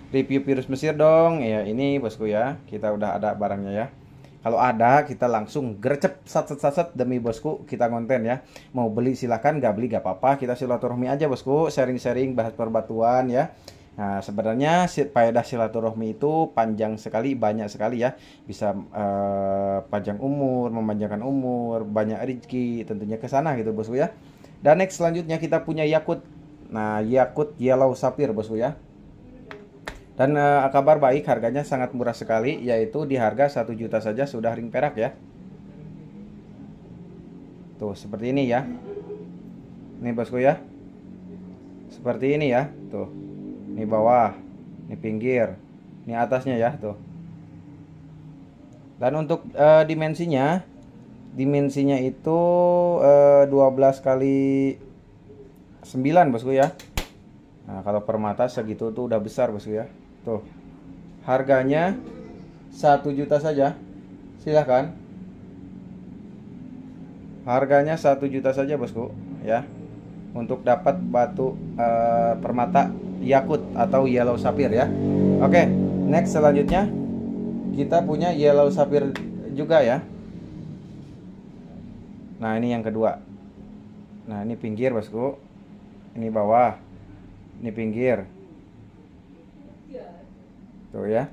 review virus Mesir dong ya. Ini bosku ya, kita udah ada barangnya ya. Kalau ada kita langsung gercep saset demi bosku kita konten ya. Mau beli silahkan, nggak beli nggak apa-apa, kita silaturahmi aja bosku, sharing-sharing bahas perbatuan ya. Nah sebenarnya faedah silaturahmi itu panjang sekali, banyak sekali ya. Bisa panjang umur, memanjangkan umur, banyak rezeki tentunya ke sana gitu bosku ya. Dan next selanjutnya kita punya yakut. Nah yakut yellow sapphire bosku ya. Dan kabar baik, harganya sangat murah sekali, yaitu di harga 1 juta saja sudah ring perak ya. Tuh seperti ini ya. Ini bosku ya, seperti ini ya tuh. Ini bawah, ini pinggir, ini atasnya ya tuh. Dan untuk dimensinya itu 12 kali 9 bosku ya. Nah kalau permata segitu tuh udah besar bosku ya. Tuh harganya 1 juta saja. Silahkan, harganya 1 juta saja bosku ya. untuk dapat batu permata yakut atau yellow sapphire ya. Oke, next selanjutnya kita punya yellow sapphire juga ya. Nah, ini yang kedua. Nah, ini pinggir bosku. Ini bawah. Ini pinggir. Tuh ya.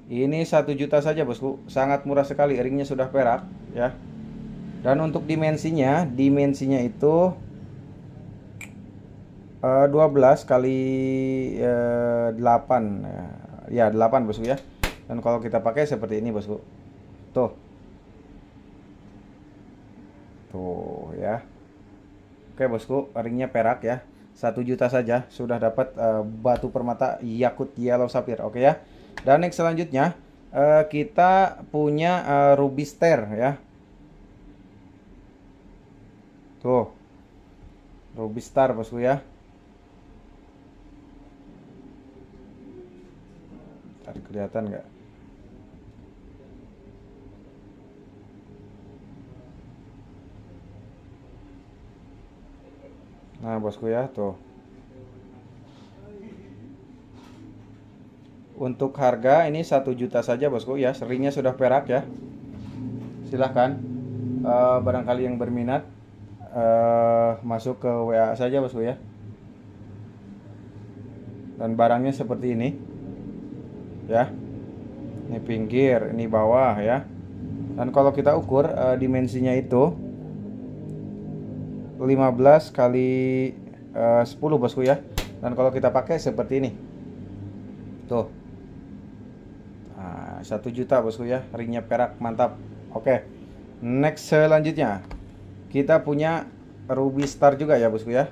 Ini 1 juta saja bosku. Sangat murah sekali. Ringnya sudah perak ya. Dan untuk dimensinya itu 12 kali 8 ya 8 bosku ya. Dan kalau kita pakai seperti ini bosku. Tuh ya. Oke bosku, ringnya perak ya. 1 juta saja sudah dapat batu permata yakut yellow sapphire. Oke ya. Dan next selanjutnya kita punya ruby star ya. Tuh, ruby star bosku ya. Ntar kelihatan nggak? Nah bosku ya, tuh. Untuk harga ini 1 juta saja bosku ya. Ringnya sudah perak ya. Silahkan barangkali yang berminat masuk ke WA saja bosku ya. Dan barangnya seperti ini ya. Ini pinggir, ini bawah ya. Dan kalau kita ukur dimensinya itu 15 kali 10 bosku ya. Dan kalau kita pakai seperti ini. Tuh. Nah, 1 juta bosku ya. Ringnya perak, mantap. Oke. Next selanjutnya kita punya ruby star juga ya bosku ya.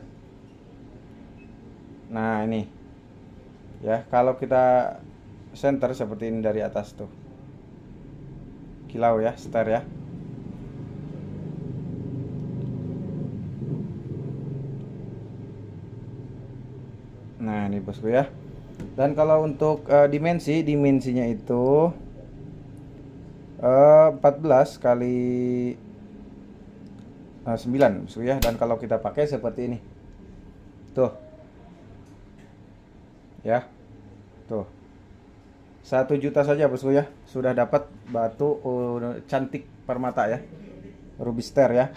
Nah, ini. Ya, kalau kita center seperti ini dari atas tuh. Kilau ya, star ya. Nah, ini bosku ya. Dan kalau untuk dimensinya itu 14 kali 9 bosku ya. Dan kalau kita pakai seperti ini. Tuh. Ya. Tuh. 1 juta saja bosku ya. Sudah dapat batu cantik permata ya. Ruby star ya.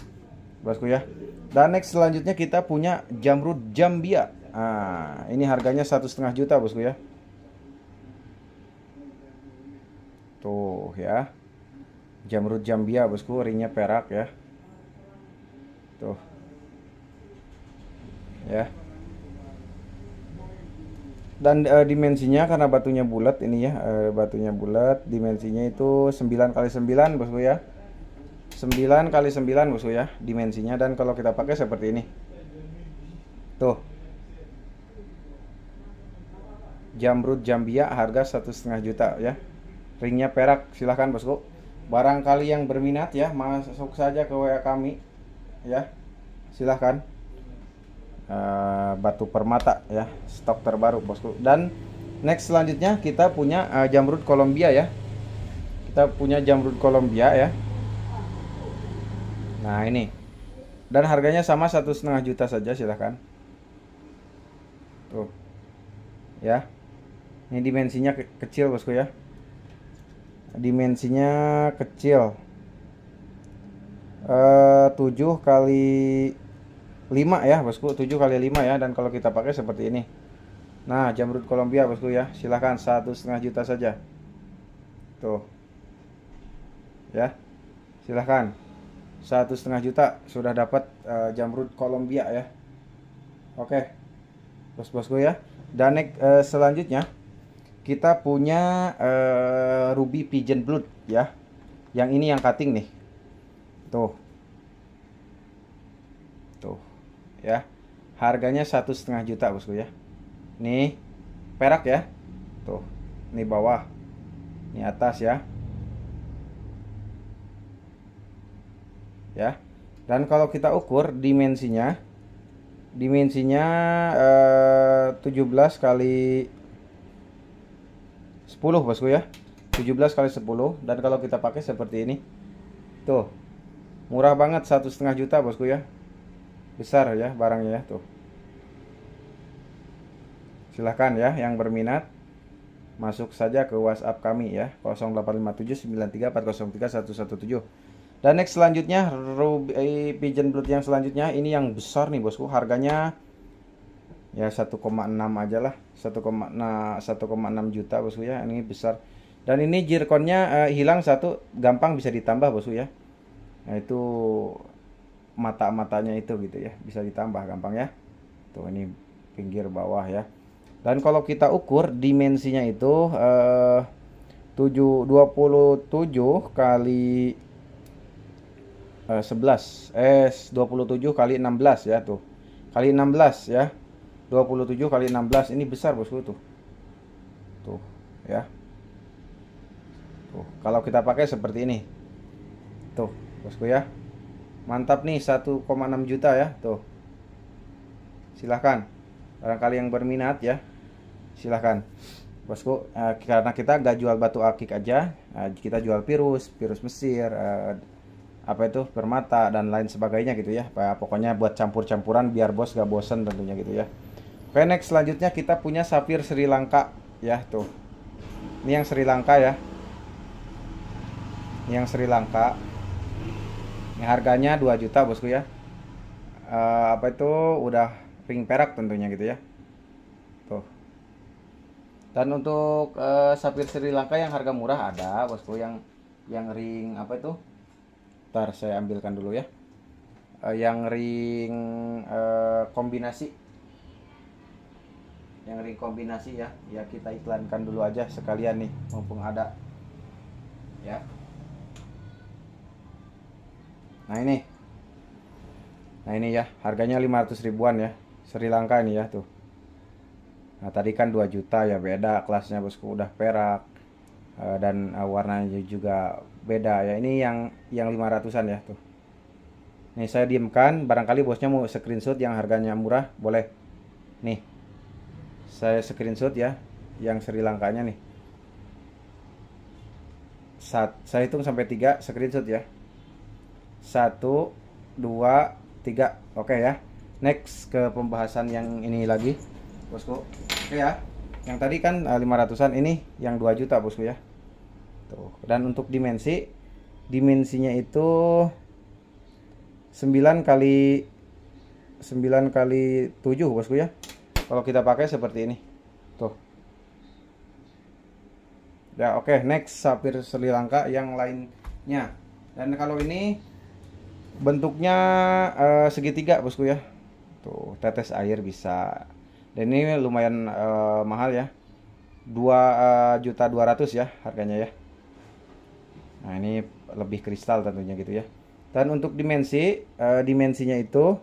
Bosku ya. Dan next selanjutnya kita punya jamrud jambia. Nah, ini harganya 1,5 juta bosku ya. Tuh ya. Jamrud jambia bosku, ringnya perak ya. Tuh. Ya. Dan dimensinya karena batunya bulat ini ya, batunya bulat, dimensinya itu 9 kali 9 bosku ya. 9 kali 9 bosku ya dimensinya. Dan kalau kita pakai seperti ini. Tuh. Jamrud jambia harga 1,5 juta ya. Ringnya perak, silahkan bosku. Barangkali yang berminat ya, masuk saja ke WA kami ya. Silahkan. Batu permata ya, stok terbaru bosku. Dan next selanjutnya kita punya jamrud Colombia ya. Kita punya jamrud Colombia ya. Nah, ini. Dan harganya sama 1,5 juta saja, silahkan. Tuh. Ya. Ini dimensinya kecil bosku ya. Dimensinya kecil. 7 kali 5 ya bosku, 7 kali 5 ya. Dan kalau kita pakai seperti ini. Nah, jamrud Colombia bosku ya. Silahkan 1,5 juta saja. Tuh. Ya. Silahkan. 1,5 juta sudah dapat jamrud Colombia ya. Oke. Bos-bosku ya. Dan next selanjutnya kita punya ruby pigeon blood ya. Yang ini yang cutting nih. Tuh. Tuh. Ya. Harganya 1,5 juta bosku ya. Nih perak ya. Tuh. Ini bawah. Ini atas ya. Ya. Dan kalau kita ukur dimensinya 17 kali 10 bosku ya. 17 kali 10. Dan kalau kita pakai seperti ini. Tuh. Murah banget, 1,5 juta bosku ya. besar ya barangnya ya tuh. Silahkan ya yang berminat masuk saja ke WhatsApp kami ya 085793403117. Dan next selanjutnya Ruby Pigeon Blood yang selanjutnya ini yang besar nih bosku, harganya ya 1,6 aja lah, 1,6 juta bosku ya, ini besar. Dan ini zirkonnya hilang satu, gampang bisa ditambah bosku ya. Nah itu mata-matanya itu gitu ya, bisa ditambah gampang ya. Tuh ini pinggir bawah ya. Dan kalau kita ukur dimensinya itu 27 kali 11 27 kali 16 ya tuh. Kali 16 ya. 27 kali 16 ini besar bosku tuh. Tuh ya. Tuh, kalau kita pakai seperti ini. Tuh, bosku ya. Mantap nih 1,6 juta ya, tuh. Silahkan. Barangkali yang berminat ya. Silahkan. Bosku, karena kita nggak jual batu akik aja, kita jual virus Mesir, apa itu permata dan lain sebagainya gitu ya. Pokoknya buat campur-campuran biar bos gak bosen tentunya gitu ya. Oke, next selanjutnya kita punya sapir Sri Lanka ya tuh. Ini yang Sri Lanka ya. Ini yang Sri Lanka. Ini harganya 2 juta bosku ya. Apa itu udah ring perak tentunya gitu ya. Tuh. Dan untuk sapir Sri Lanka yang harga murah ada bosku, yang ring apa itu? Ntar saya ambilkan dulu ya. Yang ring kombinasi. Yang ring kombinasi ya. Ya kita iklankan dulu aja sekalian nih mumpung ada. Ya. Nah ini. Nah ini ya, harganya 500 ribuan ya. Sri Lanka ini ya tuh. Nah tadi kan 2 juta ya, beda kelasnya bosku, udah perak. Dan warnanya juga beda ya. Ini yang 500-an ya tuh. Nih saya diamkan, barangkali bosnya mau screenshot yang harganya murah, boleh. Nih. Saya screenshot ya yang Sri Lankanya nih. Saya hitung sampai 3, screenshot ya. 1 2 3. Oke ya. Next ke pembahasan yang ini lagi, bosku. Oke ya. Yang tadi kan 500-an, ini yang 2 juta bosku ya. Tuh. Dan untuk dimensinya itu 9 kali 7 bosku ya. Kalau kita pakai seperti ini. Tuh. Ya oke, next sapir Sri Lanka yang lainnya. Dan kalau ini bentuknya segitiga bosku ya. Tuh, tetes air bisa. Dan ini lumayan mahal ya. 2.200.000 ya harganya ya. Nah, ini lebih kristal tentunya gitu ya. Dan untuk dimensinya itu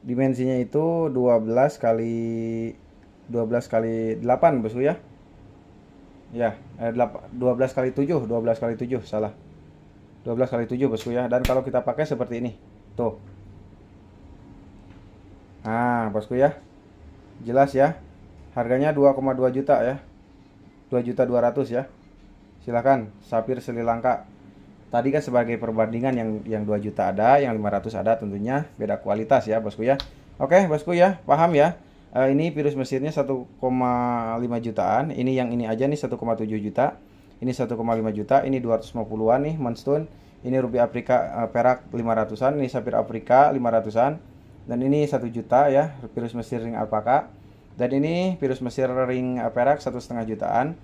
12 kali 8 bosku ya. Ya, 12 kali 7 salah. 12 kali 7 bosku ya. Dan kalau kita pakai seperti ini. Tuh. Nah, bosku ya. Jelas ya. Harganya 2,2 juta ya. 2.200.000 ya. Silakan sapir Sri Lanka. Tadi kan sebagai perbandingan yang 2 juta ada, yang 500 ada, tentunya beda kualitas ya bosku ya. Oke bosku ya, paham ya. Ini virus Mesirnya 1,5 jutaan. Ini yang ini aja nih 1,7 juta. Ini 1,5 juta. Ini 250-an nih Moonstone. Ini Ruby Afrika perak 500-an. Ini sapir Afrika 500-an. Dan ini 1 juta ya, virus Mesir ring alpaka. Dan ini virus Mesir ring perak 1,5 jutaan.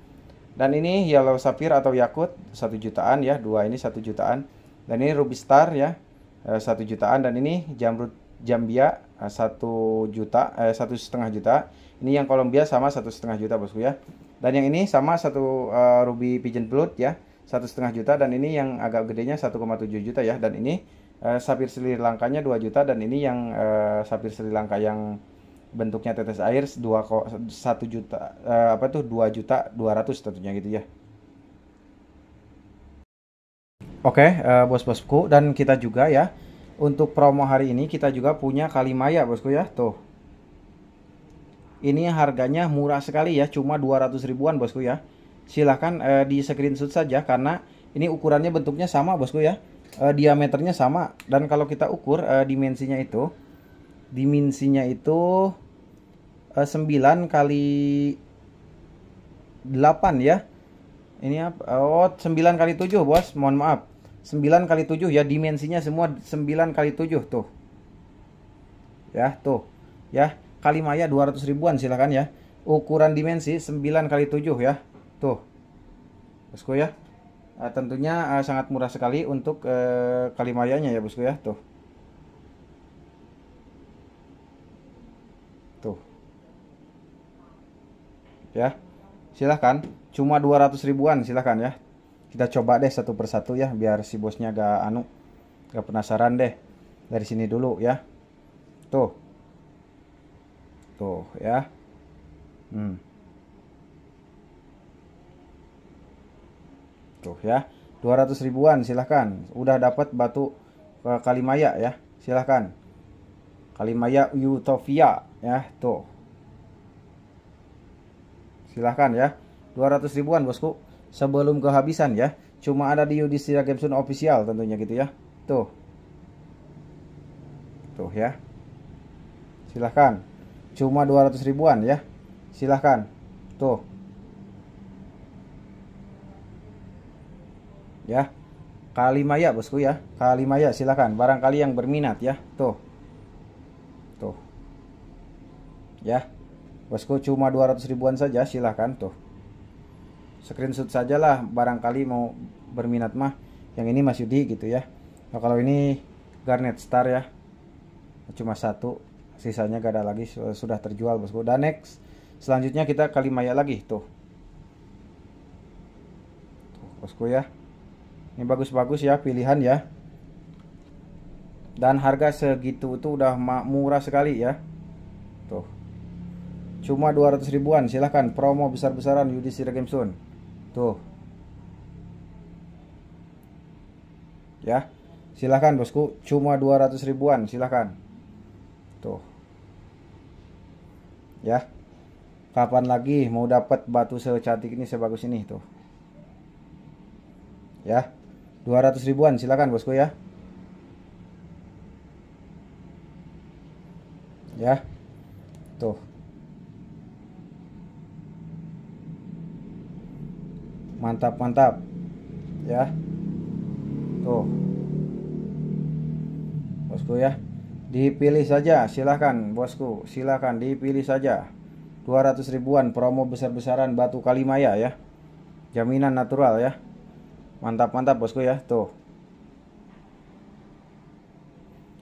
Dan ini yellow sapphire atau yakut 1 jutaan ya, dua ini 1 jutaan. Dan ini ruby star ya 1 jutaan. Dan ini jamrud Jambia 1 juta, 1,5 juta. Ini yang Kolombia sama 1,5 juta bosku ya. Dan yang ini sama ruby pigeon blood ya 1,5 juta. Dan ini yang agak gedenya 1,7 juta ya. Dan ini sapir Sri Lankanya 2 juta. Dan ini yang sapir Sri Lanka yang bentuknya tetes air 1 juta, 2.200.000 tentunya gitu ya. Oke, bos-bosku, dan kita juga ya untuk promo hari ini kita juga punya Kalimaya bosku ya. Tuh. Ini harganya murah sekali ya, cuma 200 ribuan bosku ya. Silahkan di screenshot saja karena ini ukurannya bentuknya sama bosku ya. diameternya sama, dan kalau kita ukur dimensinya itu 9 kali 8 ya. Ini apa? Oh, 9 kali 7 bos, mohon maaf, 9 kali 7 ya, dimensinya semua 9 kali 7 tuh ya, tuh ya. Kalimaya 200 ribuan silakan ya, ukuran dimensi 9 kali 7 ya, tuh bosku ya. Tentunya sangat murah sekali untuk Kalimayanya ya bosku ya, tuh ya. Silahkan, cuma 200 ribuan silahkan ya. Kita coba deh satu persatu ya, biar si bosnya gak penasaran deh. Dari sini dulu ya, tuh ya. Tuh ya, 200 ribuan silahkan. Udah dapat batu Kalimaya ya, silahkan. Kalimaya Utopia ya, tuh silahkan ya, 200 ribuan bosku, sebelum kehabisan ya. Cuma ada di Yudhistira Games Zone official tentunya gitu ya, tuh ya, silahkan. Cuma 200 ribuan ya, silahkan, tuh ya. Kalimaya bosku ya, Kalimaya silahkan, barangkali yang berminat ya, tuh ya bosku, cuma 200 ribuan saja, silahkan tuh. Screenshot sajalah, barangkali mau berminat mah. Yang ini Mas Yudi gitu ya. Nah, kalau ini Garnet Star ya, cuma satu, sisanya gak ada lagi, sudah terjual bosku. Dan next, selanjutnya kita Kalimaya lagi tuh bosku ya. Ini bagus-bagus ya, pilihan ya. Dan harga segitu itu udah murah sekali ya, tuh. Cuma 200 ribuan silahkan, promo besar-besaran Yudhistira Games Zone tuh ya. Silahkan bosku, cuma 200 ribuan silahkan tuh ya. Kapan lagi mau dapat batu secantik ini, sebagus ini tuh ya. 200 ribuan silahkan bosku ya, ya tuh. Mantap ya, tuh bosku ya. Dipilih saja silahkan bosku, silahkan dipilih saja. 200 ribuan, promo besar-besaran batu Kalimaya ya, jaminan natural ya. Mantap bosku ya, tuh.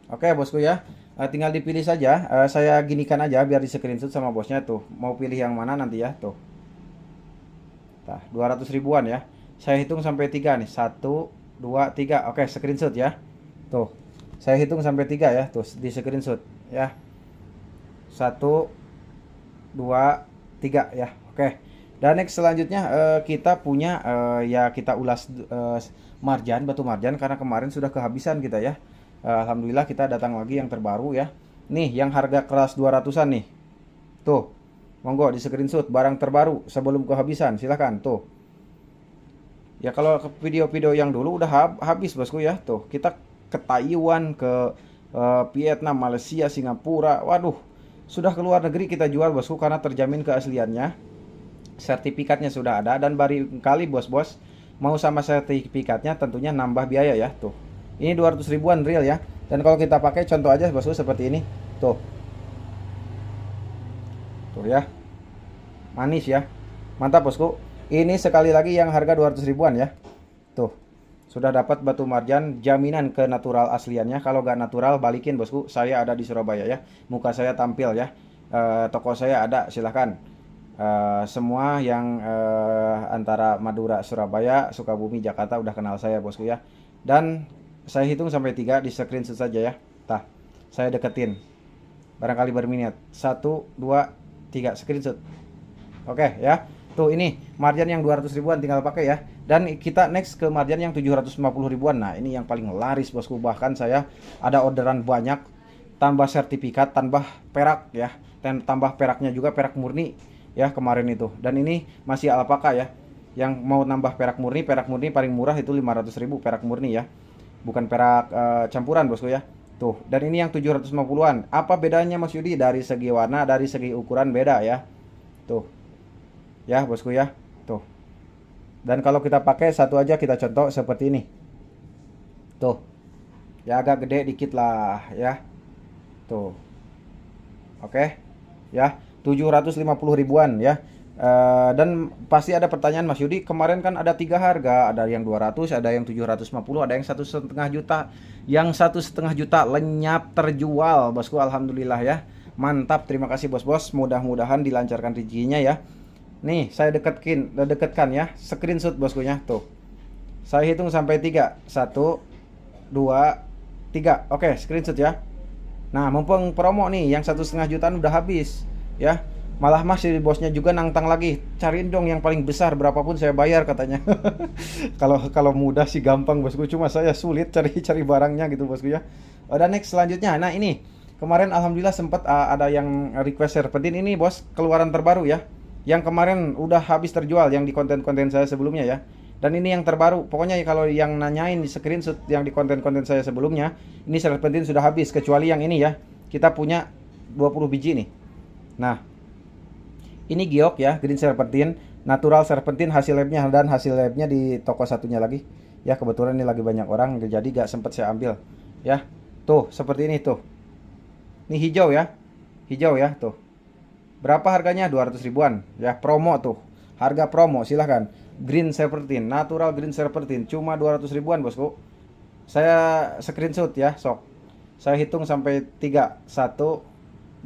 Oke bosku ya, tinggal dipilih saja. Saya ginikan aja biar di screenshot sama bosnya tuh, mau pilih yang mana nanti ya, tuh. Nah, 200 ribuan ya. Saya hitung sampai 3 nih. 1, 2, 3. Oke, screenshot ya. Tuh. Saya hitung sampai 3 ya. Tuh, di screenshot ya. 1, 2, 3 ya. Oke. Dan next selanjutnya kita punya ya, kita ulas marjan, batu marjan, karena kemarin sudah kehabisan kita ya. Alhamdulillah kita datang lagi yang terbaru ya. Nih, yang harga kelas 200-an nih. Tuh. Monggo di screenshot barang terbaru sebelum kehabisan, silahkan tuh. Ya kalau video-video yang dulu udah habis bosku ya, tuh. Kita ke Taiwan, ke Vietnam, Malaysia, Singapura. Waduh, sudah ke luar negeri kita jual bosku, karena terjamin keasliannya. Sertifikatnya sudah ada, dan barangkali bos-bos mau sama sertifikatnya tentunya nambah biaya ya, tuh. Ini 200 ribuan real ya. Dan kalau kita pakai contoh aja bosku seperti ini, tuh. Tuh ya. Manis ya. Mantap bosku. Ini sekali lagi yang harga 200 ribuan ya. Tuh. Sudah dapat batu marjan, jaminan ke natural asliannya. Kalau gak natural balikin bosku. Saya ada di Surabaya ya. Muka saya tampil ya. Toko saya ada, silahkan. Semua yang antara Madura, Surabaya, Sukabumi, Jakarta udah kenal saya bosku ya. Dan saya hitung sampai 3, di screenshot saja ya. Tah, saya deketin. Barangkali berminat. 1, 2, 3, screenshot. Oke ya. Tuh, ini marjan yang 200 ribuan tinggal pakai ya. Dan kita next ke marjan yang 750 ribuan. Nah, ini yang paling laris bosku. Bahkan saya ada orderan banyak, tambah sertifikat, tambah perak ya. Dan tambah peraknya juga, perak murni ya kemarin itu. Dan ini masih alpaka ya. Yang mau nambah perak murni paling murah itu 500 ribu perak murni ya. bukan perak campuran bosku ya. Tuh, dan ini yang 750-an. Apa bedanya Mas Yudi? Dari segi warna, dari segi ukuran beda ya. Tuh. Ya, bosku ya. Tuh. Dan kalau kita pakai satu aja, kita contoh seperti ini. Tuh. Ya agak gede dikit lah ya. Tuh. Oke. Ya, 750 ribuan ya. Dan pasti ada pertanyaan Mas Yudi, kemarin kan ada 3 harga, ada yang 200, ada yang 750, ada yang 1,5 juta. Yang 1,5 juta lenyap terjual bosku, alhamdulillah ya. Mantap, terima kasih bos-bos, mudah-mudahan dilancarkan rezekinya ya. Nih saya deketkan ya, screenshot boskunya tuh. Saya hitung sampai 3. 1 2 3. Oke, screenshot ya. Nah, mumpung promo nih, yang 1,5 jutaan udah habis ya. Malah masih bosnya juga nantang lagi, cariin dong yang paling besar, berapapun saya bayar katanya. Kalau mudah sih gampang bosku, cuma saya sulit cari barangnya gitu bosku ya. Udah, next selanjutnya. Nah ini kemarin alhamdulillah sempat ada yang request serpentin ini bos, keluaran terbaru ya. Yang kemarin udah habis terjual yang di konten-konten saya sebelumnya ya. Dan ini yang terbaru. Pokoknya kalau yang nanyain di screenshot yang di konten-konten saya sebelumnya, ini serpentin sudah habis kecuali yang ini ya. Kita punya 20 biji nih. Nah, ini giok ya, green serpentin, natural serpentin hasil labnya, dan hasil labnya di toko satunya lagi. Ya kebetulan ini lagi banyak orang, jadi gak sempet saya ambil. Ya, tuh seperti ini tuh. Ini hijau ya, tuh. Berapa harganya? 200 ribuan. Ya promo tuh, harga promo silahkan. Green serpentin, natural green serpentin, cuma 200 ribuan bosku. Saya screenshot ya, sok. Saya hitung sampai 3, 1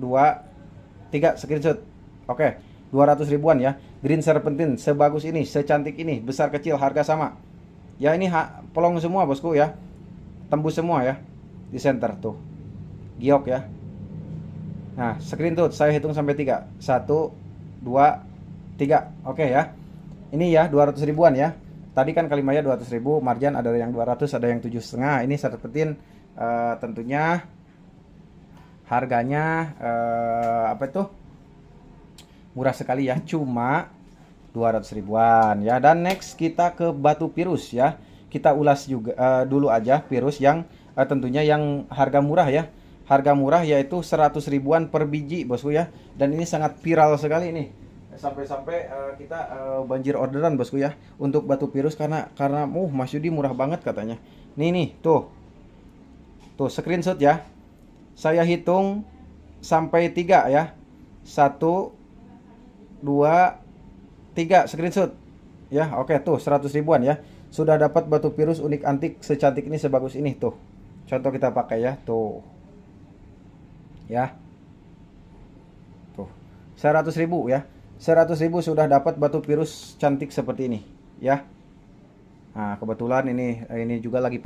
2 3, screenshot. Oke. 200 ribuan ya, green serpentin sebagus ini, secantik ini, besar kecil harga sama ya. Ini pelong semua bosku ya, tembus semua ya di center tuh, giok ya. Nah screenshot saya hitung sampai 3, 1 2 3. Oke ya, ini ya 200 ribuan ya. Tadi kan Kalimaya 200 ribu, marjan ada yang 200, ada yang 7,5. Ini serpentin tentunya harganya apa itu, murah sekali ya, cuma 200 ribuan ya. Dan next kita ke batu virus ya. Kita ulas juga dulu aja virus yang tentunya yang harga murah ya. Harga murah yaitu 100 ribuan per biji bosku ya. Dan ini sangat viral sekali nih. Sampai-sampai kita banjir orderan bosku ya untuk batu virus karena Mas Yudi murah banget katanya. Nih tuh. Tuh screenshot ya. Saya hitung sampai 3 ya. 1 2 3, screenshot ya. Oke tuh 100 ribuan ya, sudah dapat batu virus unik antik secantik ini, sebagus ini tuh. Contoh kita pakai ya, tuh ya, tuh 100 ribu ya, 100 ribu sudah dapat batu virus cantik seperti ini ya. Nah kebetulan ini juga lagi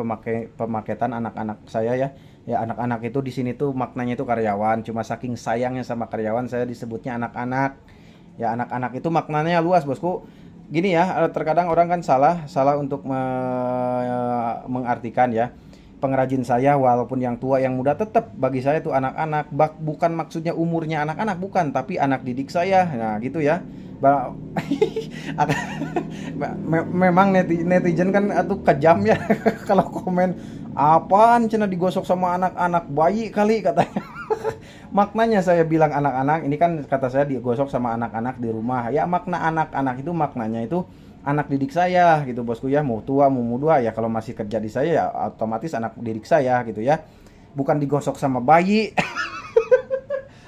pemaketan anak-anak saya ya. Ya anak-anak itu di sini tuh maknanya itu karyawan, cuma saking sayangnya sama karyawan saya disebutnya anak-anak. Ya anak-anak itu maknanya luas bosku. Gini ya, terkadang orang kan salah untuk mengartikan ya. Pengrajin saya walaupun yang tua yang muda, tetap bagi saya itu anak-anak. Bukan maksudnya umurnya anak-anak, bukan, tapi anak didik saya. Nah gitu ya. Memang netizen kan itu kejam ya. Kalau komen apaan cina digosok sama anak-anak, bayi kali katanya. Maknanya saya bilang anak-anak, ini kan kata saya digosok sama anak-anak di rumah. Ya makna anak-anak itu maknanya itu anak didik saya gitu bosku ya. Mau tua mau muda ya, kalau masih kerja di saya ya otomatis anak didik saya gitu ya. Bukan digosok sama bayi.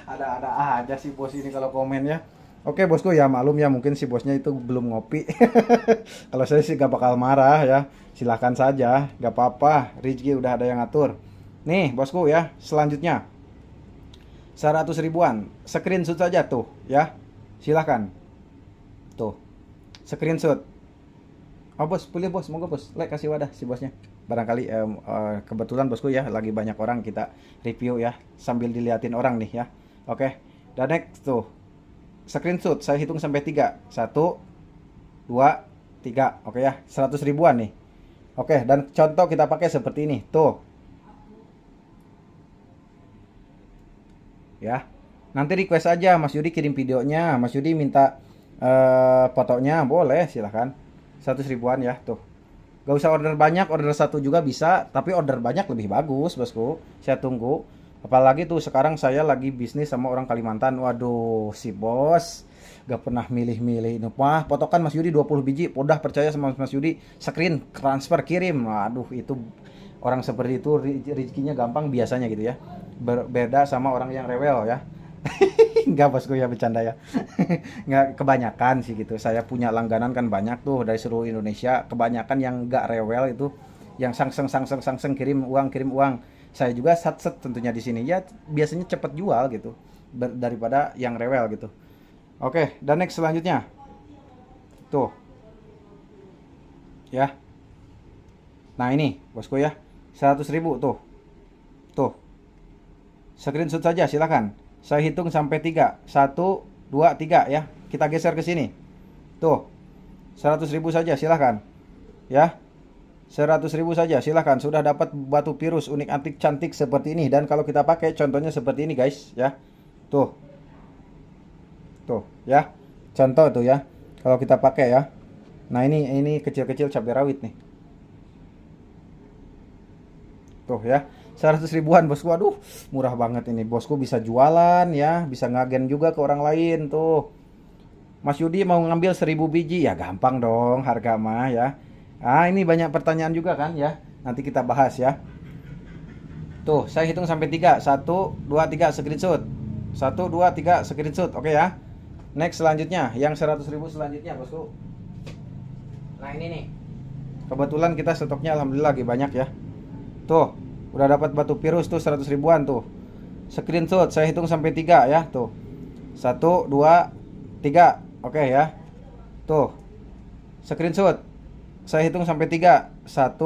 Ada aja sih bos ini kalau komen ya. Oke bosku ya, maklum ya mungkin si bosnya itu belum ngopi. Kalau saya sih gak bakal marah ya. Silahkan saja, gak apa-apa. Rizky udah ada yang ngatur. Nih bosku ya, selanjutnya 100 ribuan, screenshot saja tuh ya, silahkan tuh screenshot. Oh bos, boleh bos, monggo bos, kasih wadah si bosnya. Barangkali kebetulan bosku ya lagi banyak orang, kita review ya sambil diliatin orang nih ya. Oke, dan next tuh screenshot saya hitung sampai 3, 1 2 3. Oke ya, 100 ribuan nih. Oke, dan contoh kita pakai seperti ini tuh ya. Nanti request aja Mas Yudi, kirim videonya, Mas Yudi minta fotonya, boleh silahkan. 100 ribuan ya tuh. Gak usah order banyak, order satu juga bisa, tapi order banyak lebih bagus, bosku. Saya tunggu. Apalagi tuh sekarang saya lagi bisnis sama orang Kalimantan. Waduh, si bos gak pernah milih-milih. Wah, potokan Mas Yudi 20 biji. Udah percaya sama Mas Yudi, screen, transfer, kirim. Waduh, itu orang seperti itu rezekinya gampang biasanya gitu ya. Berbeda sama orang yang rewel ya. Enggak bosku ya, bercanda ya. Nggak, kebanyakan sih gitu. Saya punya langganan kan banyak tuh dari seluruh Indonesia. Kebanyakan yang nggak rewel itu, yang sangseng kirim uang. Saya juga satset tentunya di sini ya, biasanya cepet jual gitu daripada yang rewel gitu. Oke, dan next selanjutnya tuh ya. Nah ini bosku ya, 100.000 tuh screenshot saja silakan. Saya hitung sampai 3. 1, 2, 3 ya. Kita geser ke sini. Tuh. 100.000 saja silahkan. Ya. 100.000 saja silahkan. Sudah dapat batu virus unik antik cantik seperti ini. Dan kalau kita pakai contohnya seperti ini guys ya. Tuh. Tuh ya. Contoh tuh ya. Kalau kita pakai ya. Nah ini kecil-kecil cabai rawit nih. Tuh ya. 100 ribuan bosku, aduh murah banget ini bosku, bisa jualan ya, bisa ngagen juga ke orang lain tuh. Mas Yudi mau ngambil 1000 biji ya gampang dong harga mah ya. Ah ini banyak pertanyaan juga kan ya, nanti kita bahas ya. Tuh saya hitung sampai 3. 1, 2, 3 screenshot. 1, 2, 3 screenshot. Oke ya. Next selanjutnya yang 100.000 selanjutnya bosku. Nah ini nih, kebetulan kita stoknya alhamdulillah lagi banyak ya. Tuh udah dapat batu virus tuh 100 ribuan tuh. Screenshot saya hitung sampai 3 ya tuh. 1, 2, 3. Oke ya. Tuh. Screenshot saya hitung sampai 3. 1,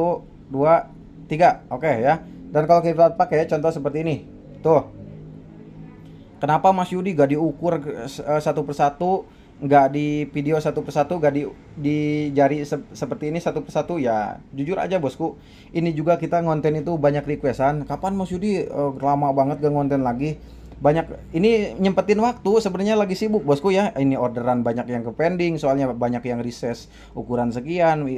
2, 3. Oke ya. Dan kalau kita pakai contoh seperti ini. Tuh. Kenapa Mas Yudi gak diukur satu persatu, nggak di video satu persatu, nggak di jari seperti ini satu persatu ya? Jujur aja bosku, ini juga kita ngonten itu banyak requestan. Kapan Mas Yudi, lama banget gak ngonten lagi. Banyak ini nyempetin waktu, sebenarnya lagi sibuk bosku ya. Ini orderan banyak yang ke pending, soalnya banyak yang reses ukuran sekian,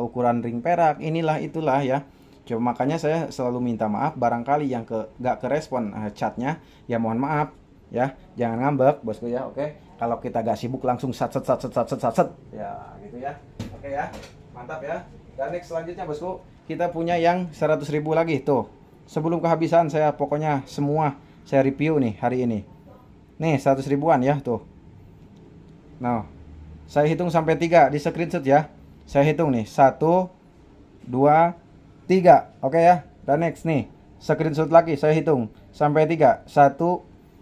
ukuran ring perak, inilah itulah ya. Cuma makanya saya selalu minta maaf barangkali yang gak kerespon chatnya ya, mohon maaf ya, jangan ngambek bosku ya. Oke, kalau kita gak sibuk langsung sat ya gitu ya. Oke ya, mantap ya. Dan next selanjutnya bosku, kita punya yang 100.000 lagi tuh. Sebelum kehabisan saya pokoknya semua saya review nih hari ini. Nih 100 ribuan ya tuh. Nah saya hitung sampai 3 di screenshot ya. Saya hitung nih 1, 2, 3. Oke ya. Dan next nih screenshot lagi saya hitung sampai 3. 1,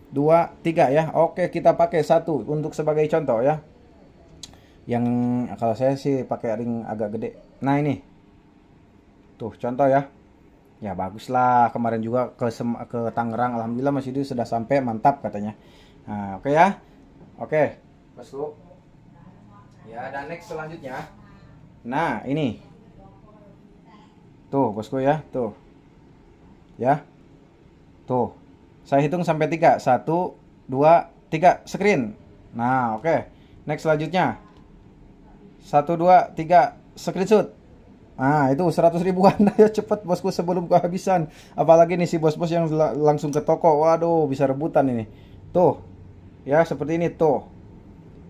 2, 3 ya. Oke, kita pakai 1 untuk sebagai contoh ya. Yang kalau saya sih pakai ring agak gede. Nah ini tuh contoh ya. Ya bagus lah, kemarin juga ke Tangerang, alhamdulillah Mas Yudi sudah sampai, mantap katanya. Nah oke ya. Oke bosku ya. Dan next selanjutnya, nah ini tuh bosku ya, tuh ya, tuh saya hitung sampai 3. 1, 2, 3 screen. Nah oke. Next selanjutnya 1, 2, 3 screenshot. Nah itu 100 ribuan. Ayo cepet bosku sebelum kehabisan. Apalagi nih si bos-bos yang langsung ke toko, waduh bisa rebutan ini. Tuh ya seperti ini tuh,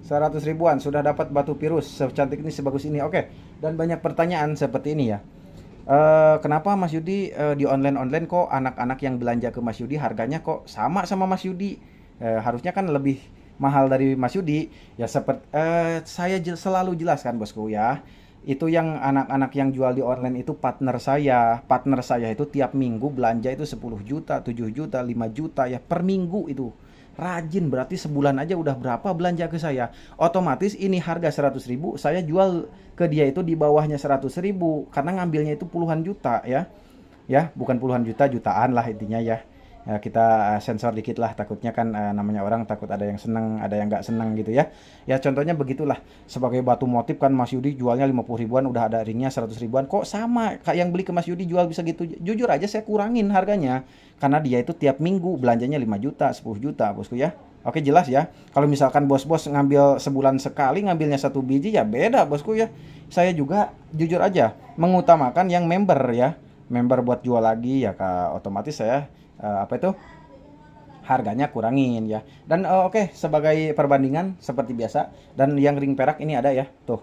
100 ribuan sudah dapat batu virus secantik ini, sebagus ini. Oke. Dan banyak pertanyaan seperti ini ya. Kenapa Mas Yudi di online kok anak-anak yang belanja ke Mas Yudi harganya kok sama Mas Yudi? Harusnya kan lebih mahal dari Mas Yudi. Ya seperti saya selalu jelaskan bosku ya. Itu yang anak-anak yang jual di online itu partner saya. Partner saya itu tiap minggu belanja itu 10 juta, 7 juta, 5 juta ya per minggu itu. Rajin, berarti sebulan aja udah berapa belanja ke saya. Otomatis ini harga 100 ribu, saya jual ke dia itu di bawahnya 100 ribu. Karena ngambilnya itu puluhan juta ya. Ya, bukan puluhan juta, jutaan lah intinya ya. Ya kita sensor dikit lah, takutnya kan namanya orang takut ada yang seneng, ada yang nggak seneng gitu ya. Ya contohnya begitulah. Sebagai batu motif kan Mas Yudi jualnya 50 ribuan, udah ada ringnya 100 ribuan. Kok sama kayak yang beli ke Mas Yudi jual bisa gitu? Jujur aja saya kurangin harganya. Karena dia itu tiap minggu belanjanya 5 juta, 10 juta bosku ya. Oke, jelas ya. Kalau misalkan bos-bos ngambil sebulan sekali, ngambilnya 1 biji ya beda bosku ya. Saya juga jujur aja mengutamakan yang member ya. Member buat jual lagi ya Kak, otomatis saya harganya kurangin ya. Dan oke, sebagai perbandingan seperti biasa, dan yang ring perak ini ada ya. Tuh.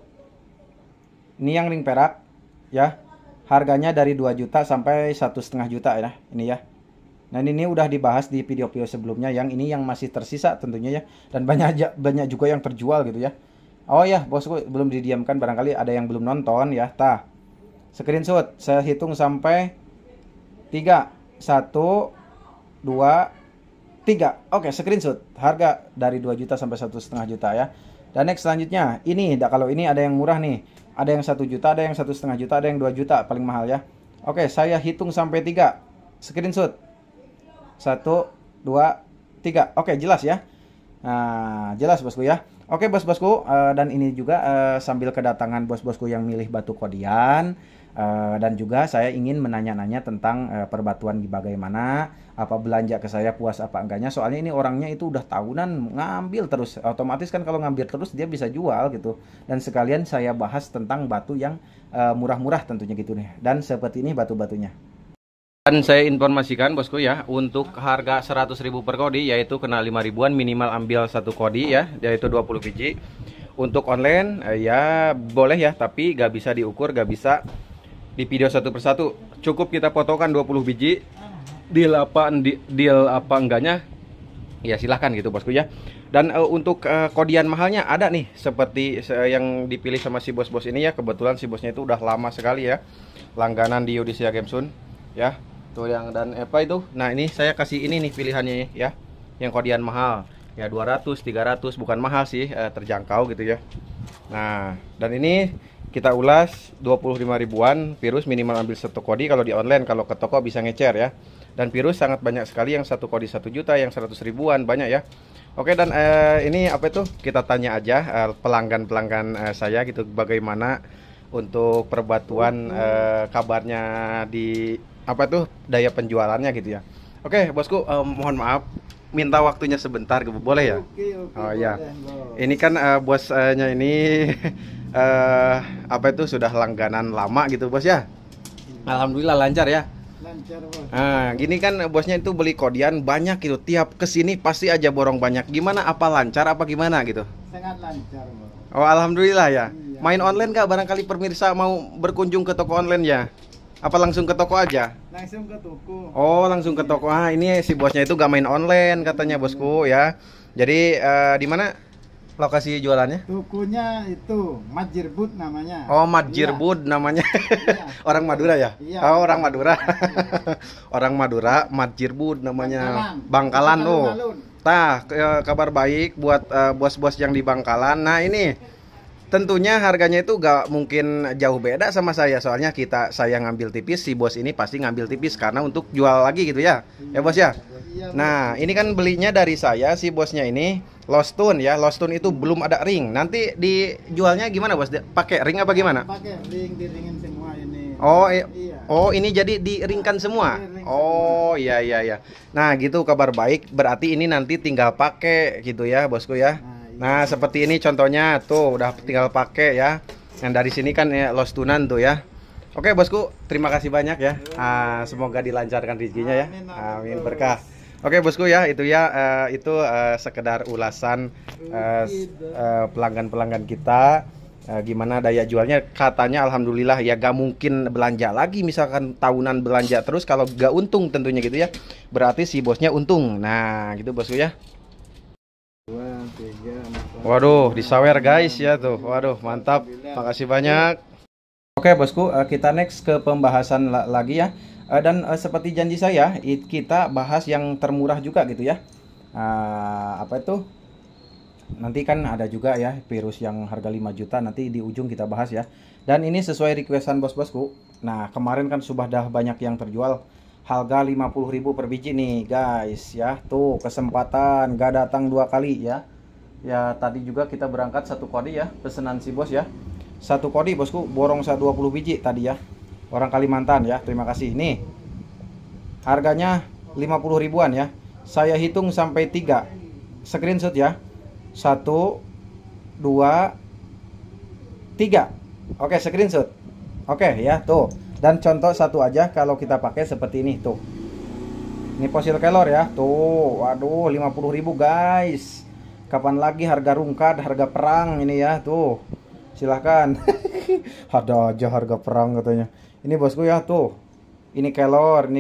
Ini yang ring perak ya. Harganya dari 2 juta sampai 1,5 juta ya. Ini ya. Nah, ini udah dibahas di video-video sebelumnya, yang ini yang masih tersisa tentunya ya. Dan banyak juga yang terjual gitu ya. Oh ya, bosku, belum didiamkan, barangkali ada yang belum nonton ya. Tah. Screenshot, saya hitung sampai 3. 1 2 3. Oke, screenshot. Harga dari 2 juta sampai 1,5 juta ya. Dan next selanjutnya, ini kalau ini ada yang murah nih. Ada yang 1 juta, ada yang 1,5 juta, ada yang 2 juta paling mahal ya. Oke, saya hitung sampai 3. Screenshot. 1 2 3. Oke, jelas ya. Nah, jelas bosku ya. Oke bos-bosku, dan ini juga sambil kedatangan bos-bosku yang milih batu kodian, dan juga saya ingin menanya-nanya tentang perbatuan bagaimana, apa belanja ke saya puas apa enggaknya. Soalnya ini orangnya itu udah tahunan ngambil terus, otomatis kan kalau ngambil terus dia bisa jual gitu. Dan sekalian saya bahas tentang batu yang murah-murah tentunya gitu nih. Dan seperti ini batu-batunya. Dan saya informasikan bosku ya, untuk harga 100.000 per kodi, yaitu kena 5 ribuan, minimal ambil 1 kodi ya, yaitu 20 biji. Untuk online ya boleh ya, tapi gak bisa diukur, gak bisa di video satu persatu. Cukup kita fotokan 20 biji, deal apa enggaknya ya silahkan gitu bosku ya. Dan untuk kodian mahalnya ada nih, seperti yang dipilih sama si bos-bos ini ya. Kebetulan si bosnya itu udah lama sekali ya langganan di Yudhistira Gamesun ya. Tuh yang dan apa itu. Nah, ini saya kasih ini nih pilihannya ya. Yang kodian mahal. Ya 200, 300, bukan mahal sih, terjangkau gitu ya. Nah, dan ini kita ulas 25 ribuan, virus minimal ambil 1 kodi kalau di online, kalau ke toko bisa ngecer ya. Dan virus sangat banyak sekali, yang 1 kodi 1 juta, yang 100 ribuan banyak ya. Oke, dan ini apa itu? Kita tanya aja pelanggan-pelanggan saya gitu, bagaimana untuk perbatuan kabarnya di apa tuh daya penjualannya gitu ya. Oke bosku, mohon maaf minta waktunya sebentar, boleh ya? Oke, oh ya, boleh, ini kan bosnya ini apa itu sudah langganan lama gitu bos ya. Alhamdulillah lancar ya. lancar bos. Nah, gini kan bosnya itu beli kodian banyak gitu, tiap kesini pasti aja borong banyak. Gimana, apa lancar apa gimana gitu? Sangat lancar bos. Oh alhamdulillah ya. Iya. Main online gak barangkali pemirsa mau berkunjung ke toko online ya? Apa langsung ke toko aja? Langsung ke toko. Oh langsung ke toko. Ah ini si bosnya itu gak main online katanya bosku ya. Jadi di mana lokasi jualannya? Tokonya itu Madjirbud namanya. Oh Madjirbud namanya. Iya. Orang Madura ya? Iya. Oh orang Madura. Orang Madura, Madjirbud namanya. Bangkalan tuh. Tah, kabar baik buat bos-bos yang di Bangkalan. Nah ini tentunya harganya itu gak mungkin jauh beda sama saya. Soalnya saya ngambil tipis, si bos ini pasti ngambil tipis karena untuk jual lagi gitu ya. Ya bos ya. Nah ini kan belinya dari saya, si bosnya ini Lost Tune ya. Lost Tune itu belum ada ring. Nanti dijualnya gimana bos? Pakai ring apa gimana? Pakai ring, diringin semua ini. Oh iya. Oh ini jadi diringkan semua. Oh iya iya iya. Nah gitu, kabar baik. Berarti ini nanti tinggal pakai gitu ya bosku ya. Nah seperti ini contohnya tuh, udah tinggal pakai ya. Yang dari sini kan ya Lost Tunan tuh ya. Oke bosku, terima kasih banyak ya. Semoga dilancarkan rezekinya ya. Amin, berkah. Oke bosku ya, itu ya itu sekedar ulasan pelanggan-pelanggan kita. Gimana daya jualnya, katanya alhamdulillah ya, gak mungkin belanja lagi misalkan tahunan belanja terus kalau gak untung tentunya gitu ya. Berarti si bosnya untung. Nah gitu bosku ya. 2, 3, 4. Waduh, disawer guys ya tuh. Waduh, mantap. Makasih banyak. Oke bosku, kita next ke pembahasan lagi ya. Dan seperti janji saya, kita bahas yang termurah juga gitu ya. Apa itu? Nanti kan ada juga ya virus yang harga 5 juta, nanti di ujung kita bahas ya. Dan ini sesuai requestan bos-bosku. Nah, kemarin kan sudah banyak yang terjual. Harga 50.000 per biji nih guys ya. Tuh kesempatan gak datang 2 kali ya. Ya tadi juga kita berangkat 1 kodi ya, pesanan si bos ya. 1 kodi bosku, borong 20 biji tadi ya. Orang Kalimantan ya, terima kasih. Nih harganya 50 ribuan ya. Saya hitung sampai 3. screenshot ya. 1 2 3. Oke, screenshot. Oke ya, tuh. Dan contoh satu aja kalau kita pakai seperti ini tuh. Ini fosil kelor ya. Tuh, waduh 50.000 guys. Kapan lagi harga rungkat, harga perang ini ya, tuh. Silahkan. Ada aja harga perang katanya. Ini bosku ya, tuh. Ini kelor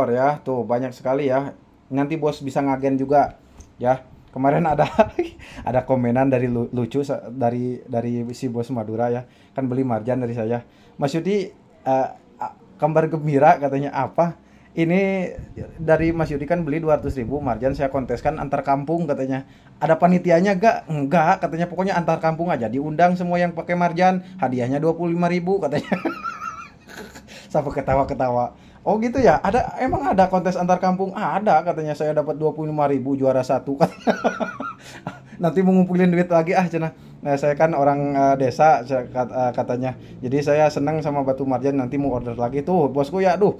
ya, tuh banyak sekali ya. Nanti bos bisa ngagen juga ya. Kemarin ada ada komenan dari lucu dari si bos Madura ya. Kan beli marjan dari saya. Mas Yudi kabar gembira katanya apa? Ini dari Mas Yudi kan beli 200.000 marjan, saya konteskan antar kampung katanya. Ada panitianya gak? Enggak, katanya pokoknya antar kampung aja. Diundang semua yang pakai marjan, hadiahnya 25.000 katanya. Sampai ketawa-ketawa. Oh gitu ya, emang ada kontes antar kampung? Ada katanya, saya dapat 25.000 juara 1 katanya. Nanti mau ngumpulin duit lagi cenah. Nah, saya kan orang desa katanya. Jadi saya senang sama batu marjan, nanti mau order lagi tuh bosku ya. Aduh.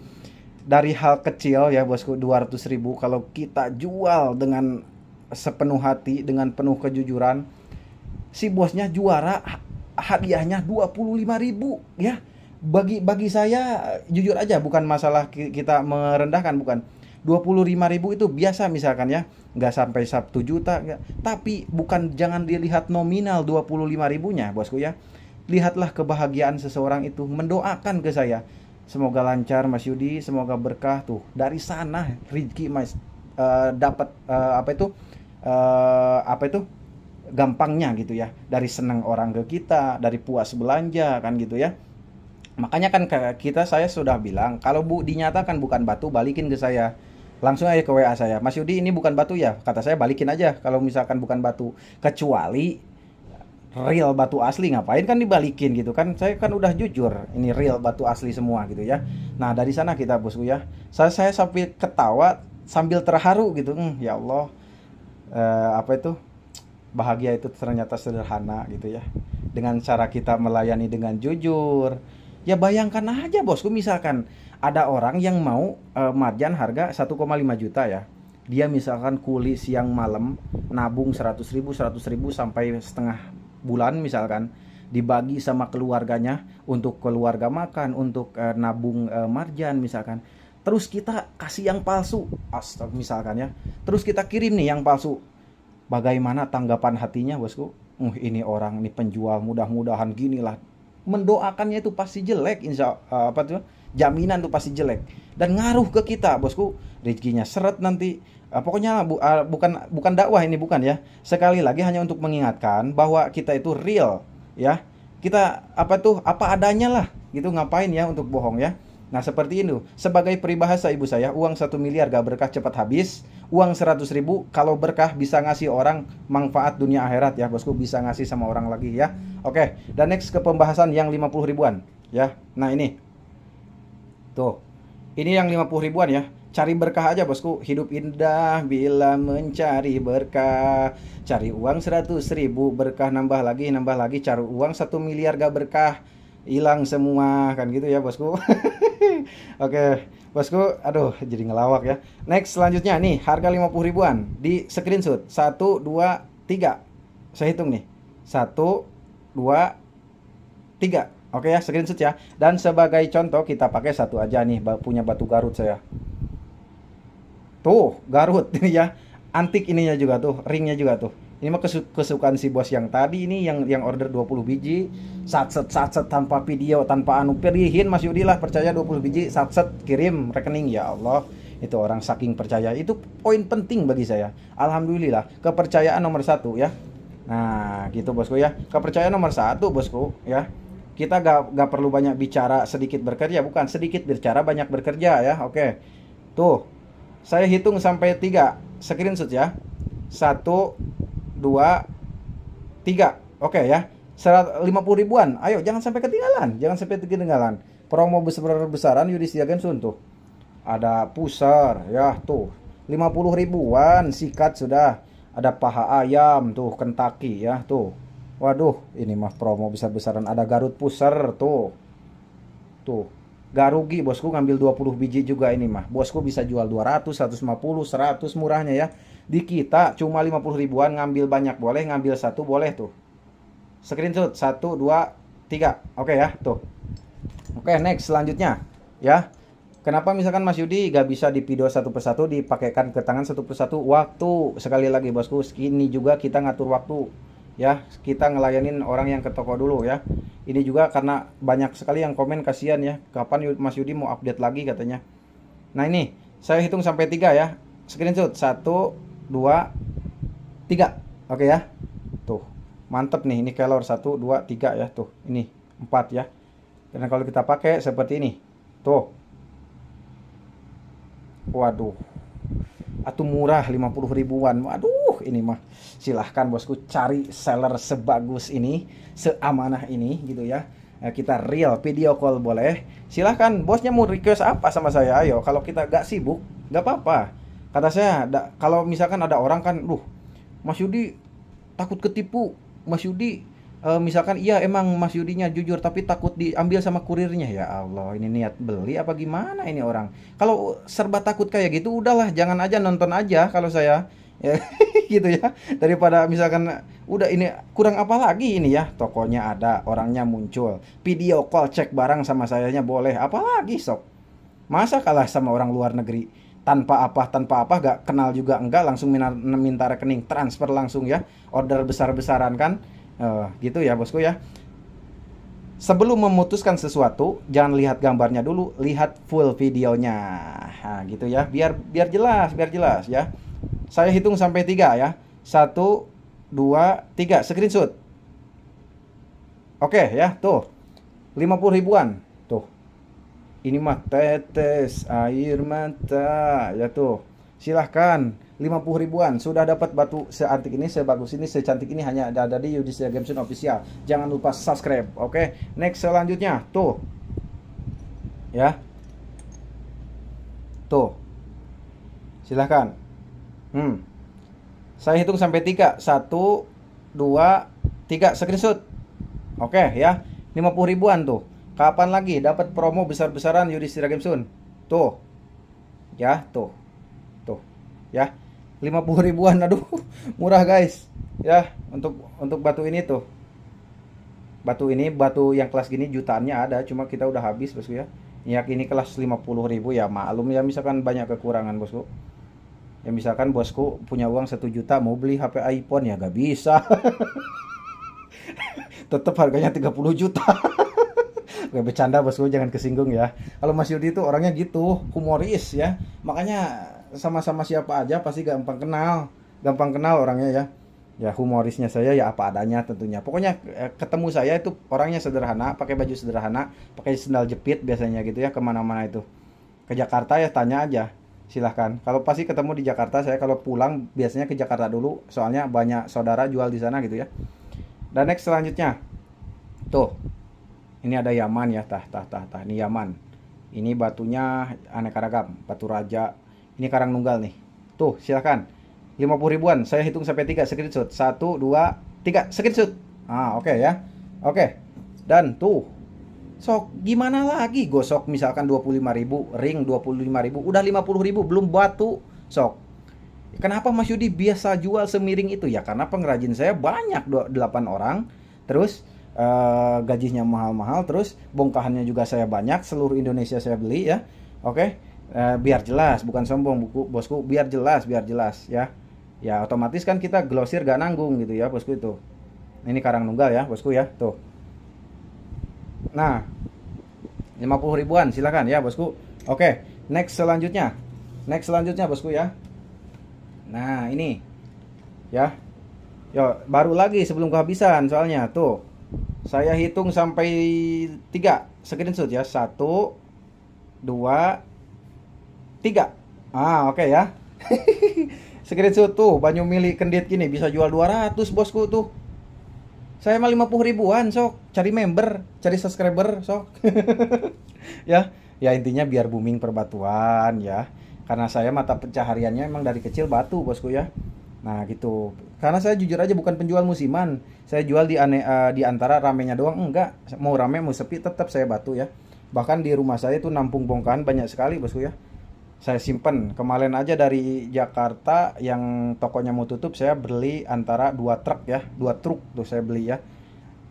Dari hal kecil ya bosku, 200.000 kalau kita jual dengan sepenuh hati, dengan penuh kejujuran, si bosnya juara, hadiahnya 25.000 ya. Bagi saya jujur aja, bukan masalah kita merendahkan, bukan. 25.000 itu biasa misalkan ya, nggak sampai 1 juta enggak. Tapi jangan dilihat nominal 25.000-nya bosku ya. Lihatlah kebahagiaan seseorang itu mendoakan ke saya. Semoga lancar Mas Yudi, semoga berkah tuh. Dari sana rezeki Mas dapat apa itu gampangnya gitu ya. Dari senang orang ke kita, dari puas belanja kan gitu ya. Makanya kan saya sudah bilang, kalau dinyatakan bukan batu, balikin ke saya. Langsung aja ke WA saya. Mas Yudi ini bukan batu ya? Kata saya balikin aja kalau misalkan bukan batu. Kecuali real batu asli, ngapain kan dibalikin gitu kan. Saya kan udah jujur, ini real batu asli semua gitu ya. Nah dari sana kita bosku ya, saya sampai ketawa sambil terharu gitu. Ya Allah, bahagia itu ternyata sederhana gitu ya, dengan cara kita melayani dengan jujur. Ya bayangkan aja bosku, misalkan ada orang yang mau marjan harga 1,5 juta ya. Dia misalkan kuli siang malam, nabung 100.000 sampai setengah bulan misalkan, dibagi sama keluarganya untuk keluarga makan, untuk nabung marjan misalkan. Terus kita kasih yang palsu, misalkan ya. Terus kita kirim nih yang palsu. Bagaimana tanggapan hatinya bosku? Ini orang, ini penjual, mudah-mudahan ginilah. Mendoakannya itu pasti jelek, jaminan tuh pasti jelek. Dan ngaruh ke kita bosku, rezekinya seret nanti. Pokoknya bukan dakwah ini, bukan ya. Sekali lagi hanya untuk mengingatkan bahwa kita itu real ya. Kita apa adanya lah gitu, ngapain ya untuk bohong ya. Nah seperti itu. Sebagai peribahasa ibu saya, uang 1 miliar gak berkah cepat habis. Uang 100.000 kalau berkah bisa ngasih orang manfaat dunia akhirat ya bosku, bisa ngasih sama orang lagi ya. Oke, dan next ke pembahasan yang 50 ribuan ya. Nah ini tuh, ini yang 50 ribuan ya. Cari berkah aja bosku. Hidup indah bila mencari berkah. Cari uang 100.000, berkah nambah lagi. Cari uang 1 miliar gak berkah, hilang semua kan gitu ya bosku. Oke bosku, aduh jadi ngelawak ya. Next selanjutnya nih, harga 50 ribuan di screenshot 1 2 3. Saya hitung nih 1 2 3. Oke ya, screenshot ya. Dan sebagai contoh kita pakai satu aja nih, punya batu Garut saya. Tuh, Garut ini ya. Antik ininya juga tuh, ringnya juga tuh. Ini mah kesukaan si bos yang tadi ini, yang order 20 biji. Satset tanpa video, tanpa pilihin Mas Yudi lah, percaya 20 biji, satset kirim rekening. Ya Allah, itu orang saking percaya. Itu poin penting bagi saya. Alhamdulillah, kepercayaan nomor 1 ya. Nah, gitu bosku ya. Kepercayaan nomor 1 bosku ya. Kita gak perlu banyak bicara, sedikit bekerja, bukan sedikit bicara banyak bekerja ya. Oke. Tuh. Saya hitung sampai 3. Screenshot ya. 1 2 3. Oke ya. 50 ribuan. Ayo jangan sampai ketinggalan. Promo besar-besaran Yudhistira Games tuh. Ada pusar ya tuh. 50 ribuan sikat sudah. Ada paha ayam tuh, Kentucky ya tuh. Waduh, ini mah promo besar-besaran. Ada Garut pusar tuh. Tuh. Gak rugi bosku ngambil 20 biji juga ini mah. Bosku bisa jual 200, 150, 100 murahnya ya. Di kita cuma 50 ribuan, ngambil banyak boleh, ngambil satu boleh tuh. Screenshot 1, 2, 3. Oke ya, tuh. Oke, next selanjutnya ya. Kenapa misalkan Mas Yudi gak bisa di video satu persatu, dipakaikan ke tangan satu persatu? Waktu, sekali lagi bosku, ini juga kita ngatur waktu ya. Kita ngelayanin orang yang ke toko dulu ya. Ini juga karena banyak sekali yang komen, kasihan ya, kapan Mas Yudi mau update lagi katanya. Nah ini, saya hitung sampai 3 ya. Screenshot 1, 2, 3. Oke ya. Tuh, mantep nih, ini kelor 1, 2, 3 ya. Tuh, ini 4 ya. Karena kalau kita pakai seperti ini. Tuh. Waduh. Atau murah 50 ribuan. Waduh, ini mah silahkan bosku cari seller sebagus ini, seamanah ini gitu ya. Kita real video call boleh. Silahkan bosnya mau request apa sama saya. Ayo, kalau kita gak sibuk gak apa-apa. Kata saya, kalau misalkan ada orang kan, Mas Yudi takut ketipu. Mas Yudi misalkan iya emang Mas Yudinya jujur tapi takut diambil sama kurirnya. Ya Allah, ini niat beli apa gimana ini orang? Kalau serba takut kayak gitu udahlah, jangan aja, nonton aja kalau saya ya. Gitu ya, daripada misalkan udah ini kurang apa lagi ini ya, tokonya ada, orangnya muncul, video call cek barang sama sayanya boleh, apalagi sok. Masa kalah sama orang luar negeri tanpa apa gak kenal juga enggak, langsung minta rekening transfer langsung ya, order besar-besaran kan. Gitu ya bosku ya. Sebelum memutuskan sesuatu jangan lihat gambarnya dulu, lihat full videonya. Nah gitu ya, biar jelas ya. Saya hitung sampai 3 ya. 1, 2, 3. Screenshot. Oke ya, tuh 50 ribuan. Tuh. Ini mah tetes air mata ya tuh. Silahkan 50 ribuan sudah dapat batu seantik ini, sebagus ini, secantik ini, hanya ada di Yudhistira Games Zone Official. Jangan lupa subscribe. Oke, next selanjutnya tuh ya, tuh silahkan. Saya hitung sampai 3. 1, 2, 3. Screenshot. Oke ya, 50 ribuan tuh. Kapan lagi dapat promo besar-besaran Yudhistira Games Zone? Tuh ya, tuh ya, 50 ribuan. Aduh, murah guys ya. Untuk batu ini tuh, batu yang kelas gini jutaannya ada, cuma kita udah habis bosku ya. Ini kelas 50 ribu ya, maklum ya, misalkan banyak kekurangan bosku ya. Misalkan bosku punya uang 1 juta mau beli HP iPhone ya gak bisa. Tetap harganya 30 juta. Gak bercanda bosku, jangan kesinggung ya. Kalau Mas Yudi itu orangnya gitu, humoris ya, makanya sama-sama siapa aja pasti gampang kenal orangnya ya. Ya humorisnya saya ya apa adanya tentunya. Pokoknya ketemu saya itu orangnya sederhana, pakai baju sederhana, pakai sendal jepit biasanya gitu ya, kemana-mana itu. Ke Jakarta ya tanya aja, silahkan. Kalau pasti ketemu di Jakarta, saya kalau pulang biasanya ke Jakarta dulu, soalnya banyak saudara jual di sana gitu ya. Dan next selanjutnya, tuh, ini ada Yaman ya, ini Yaman. Ini batunya aneka ragam, batu raja. Ini karang nunggal nih. Tuh, silahkan. 50 ribuan. Saya hitung sampai 3. Screenshot. 1, 2, 3. Screenshot. Oke ya. Oke. Dan tuh. Sok, gimana lagi? Gosok misalkan 25 ribu. Ring 25 ribu. Udah 50 ribu. Belum batu. Sok. Kenapa Mas Yudi biasa jual semiring itu? Ya karena pengrajin saya banyak. 8 orang. Terus gajinya mahal-mahal. Terus bongkahannya juga saya banyak. Seluruh Indonesia saya beli ya. Oke. Biar jelas, bukan sombong bosku, biar jelas ya. Ya otomatis kan kita glosir gak nanggung gitu ya bosku itu. Ini karang nunggal ya bosku ya, tuh. Nah, 50 ribuan silakan ya bosku. Oke, next selanjutnya bosku ya. Nah ini ya. Yo, baru lagi sebelum kehabisan soalnya tuh. Saya hitung sampai 3. Screenshot ya. 1, 2, 3. Oke ya. Screenshot tuh, banyu mili kendit gini bisa jual 200 bosku tuh. Saya mah 50 ribuan sok. Cari member, cari subscriber sok. Ya intinya biar booming perbatuan ya. Karena saya mata pencahariannya emang dari kecil batu bosku ya. Nah gitu. Karena saya jujur aja bukan penjual musiman. Saya jual di antara ramenya doang enggak. Mau rame mau sepi tetap saya batu ya. Bahkan di rumah saya itu nampung bongkahan banyak sekali bosku ya. Saya simpen. Kemarin aja dari Jakarta yang tokonya mau tutup, saya beli antara 2 truk ya, 2 truk tuh saya beli ya.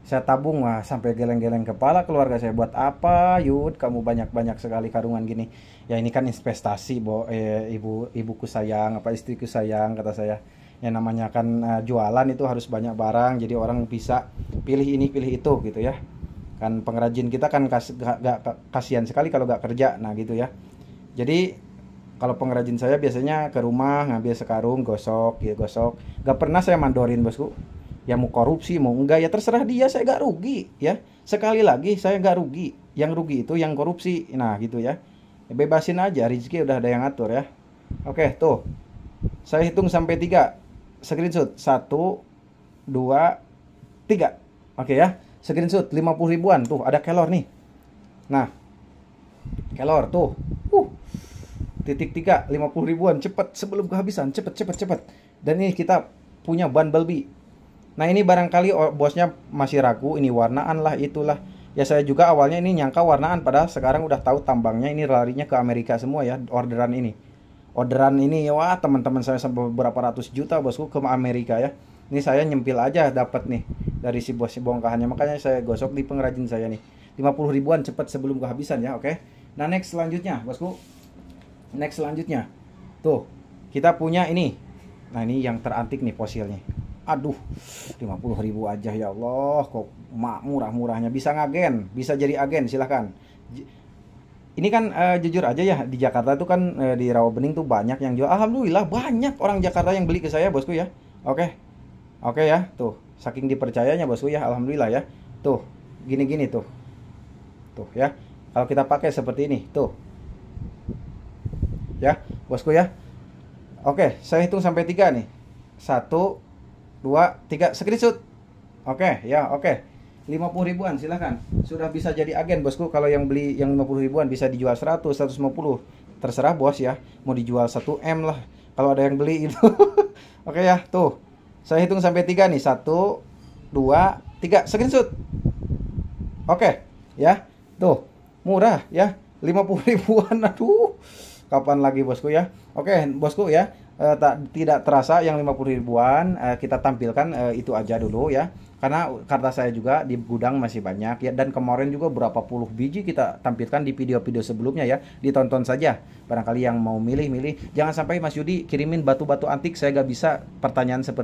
Saya tabung, wah sampai geleng-geleng kepala keluarga saya, buat apa Yud kamu banyak-banyak sekali karungan gini. Ya ini kan investasi ibuku sayang, apa istriku sayang kata saya. Yang namanya kan jualan itu harus banyak barang, jadi orang bisa pilih ini pilih itu gitu ya. Kan pengrajin kita kan kasihan sekali kalau gak kerja, nah gitu ya. Jadi kalau pengrajin saya biasanya ke rumah ngambil sekarung, gosok ya gosok. Gak pernah saya mandorin bosku. Ya mau korupsi mau enggak ya terserah dia, saya gak rugi ya. Sekali lagi saya gak rugi, yang rugi itu yang korupsi. Nah gitu ya, bebasin aja, rezeki udah ada yang ngatur ya. Oke tuh, saya hitung sampai 3, screenshot 1 2 3. Oke ya, screenshot 50 ribuan tuh, ada kelor nih. Nah kelor tuh titik 3 50 ribuan, cepet sebelum kehabisan, cepet. Dan ini kita punya bumblebee. Nah ini barangkali bosnya masih ragu, ini warnaan lah itulah. Ya saya juga awalnya ini nyangka warnaan, padahal sekarang udah tahu tambangnya ini larinya ke Amerika semua ya, orderan ini. Orderan ini wah teman-teman saya sampai beberapa ratus juta bosku ke Amerika ya. Ini saya nyempil aja dapat nih dari si bos bongkahannya, makanya saya gosok di pengrajin saya nih. 50 ribuan cepet sebelum kehabisan ya, oke. Nah next selanjutnya bosku. Next selanjutnya. Tuh, kita punya ini. Nah ini yang terantik nih fosilnya. Aduh, 50 ribu aja ya Allah, kok murah-murahnya. Bisa ngagen, bisa jadi agen, silahkan. Ini kan jujur aja ya, di Jakarta tuh kan di Rawabening tuh banyak yang jual. Alhamdulillah banyak orang Jakarta yang beli ke saya bosku ya. Oke ya, tuh saking dipercayanya bosku ya, alhamdulillah ya. Tuh, gini-gini tuh ya. Kalau kita pakai seperti ini, tuh ya bosku ya. Oke, saya hitung sampai 3 nih. 1 2 3, screenshot. Oke ya, oke. 50 ribuan silahkan. Sudah bisa jadi agen bosku. Kalau yang beli yang 50 ribuan bisa dijual 100, 150. Terserah bos ya. Mau dijual 1M lah kalau ada yang beli itu. Oke ya, tuh. Saya hitung sampai 3 nih. 1 2 3, screenshot. Oke ya. Tuh, murah ya. 50 ribuan. Aduh. Kapan lagi bosku ya. Oke bosku ya. Tidak terasa yang 50 ribuan kita tampilkan itu aja dulu ya, karena karta saya juga di gudang masih banyak ya, dan kemarin juga berapa puluh biji kita tampilkan di video-video sebelumnya ya, ditonton saja barangkali yang mau milih-milih. Jangan sampai Mas Yudi kirimin batu-batu antik, saya gak bisa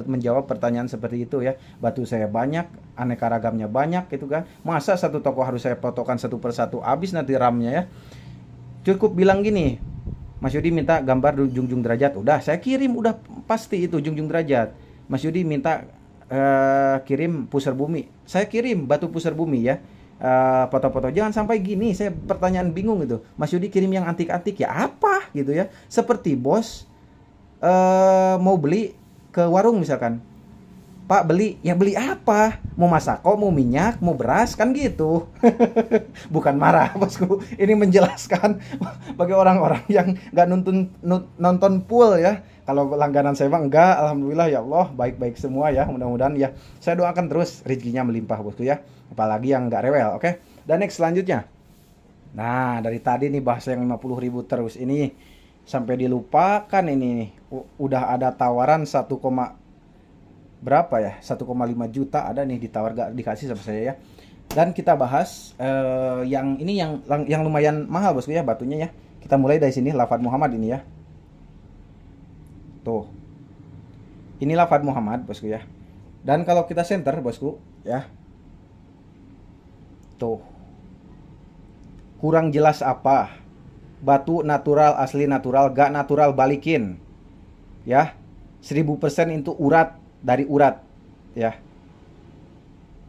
menjawab pertanyaan seperti itu ya. Batu saya banyak, aneka ragamnya banyak gitu kan, masa satu toko harus saya fotokan satu persatu, habis nanti RAM-nya ya. Cukup bilang gini, Mas Yudi minta gambar junjung derajat, udah saya kirim, udah pasti itu junjung derajat. Mas Yudi minta kirim pusar bumi, saya kirim batu pusar bumi ya, foto-foto. Jangan sampai gini, saya pertanyaan bingung gitu, Mas Yudi kirim yang antik-antik ya apa gitu ya. Seperti bos mau beli ke warung misalkan, Pak beli, ya beli apa? Mau masako, mau minyak, mau beras, kan gitu. Bukan marah bosku, ini menjelaskan bagi orang-orang yang nggak nonton full ya. Kalau langganan saya bang enggak, alhamdulillah ya Allah, baik-baik semua ya. Mudah-mudahan ya, saya doakan terus rezekinya melimpah bosku ya. Apalagi yang nggak rewel, oke? Dan next selanjutnya. Nah, dari tadi nih bahas yang 50 ribu terus ini sampai dilupakan ini nih. Udah ada tawaran 1, berapa ya, 1,5 juta ada nih ditawar, gak dikasih sama saya ya. Dan kita bahas yang ini yang lumayan mahal bosku ya batunya ya. Kita mulai dari sini, Lafad Muhammad ini ya. Tuh, ini Lafad Muhammad bosku ya. Dan kalau kita center bosku ya, tuh kurang jelas apa, batu natural, asli natural, gak natural balikin ya. 1000% itu urat dari urat ya.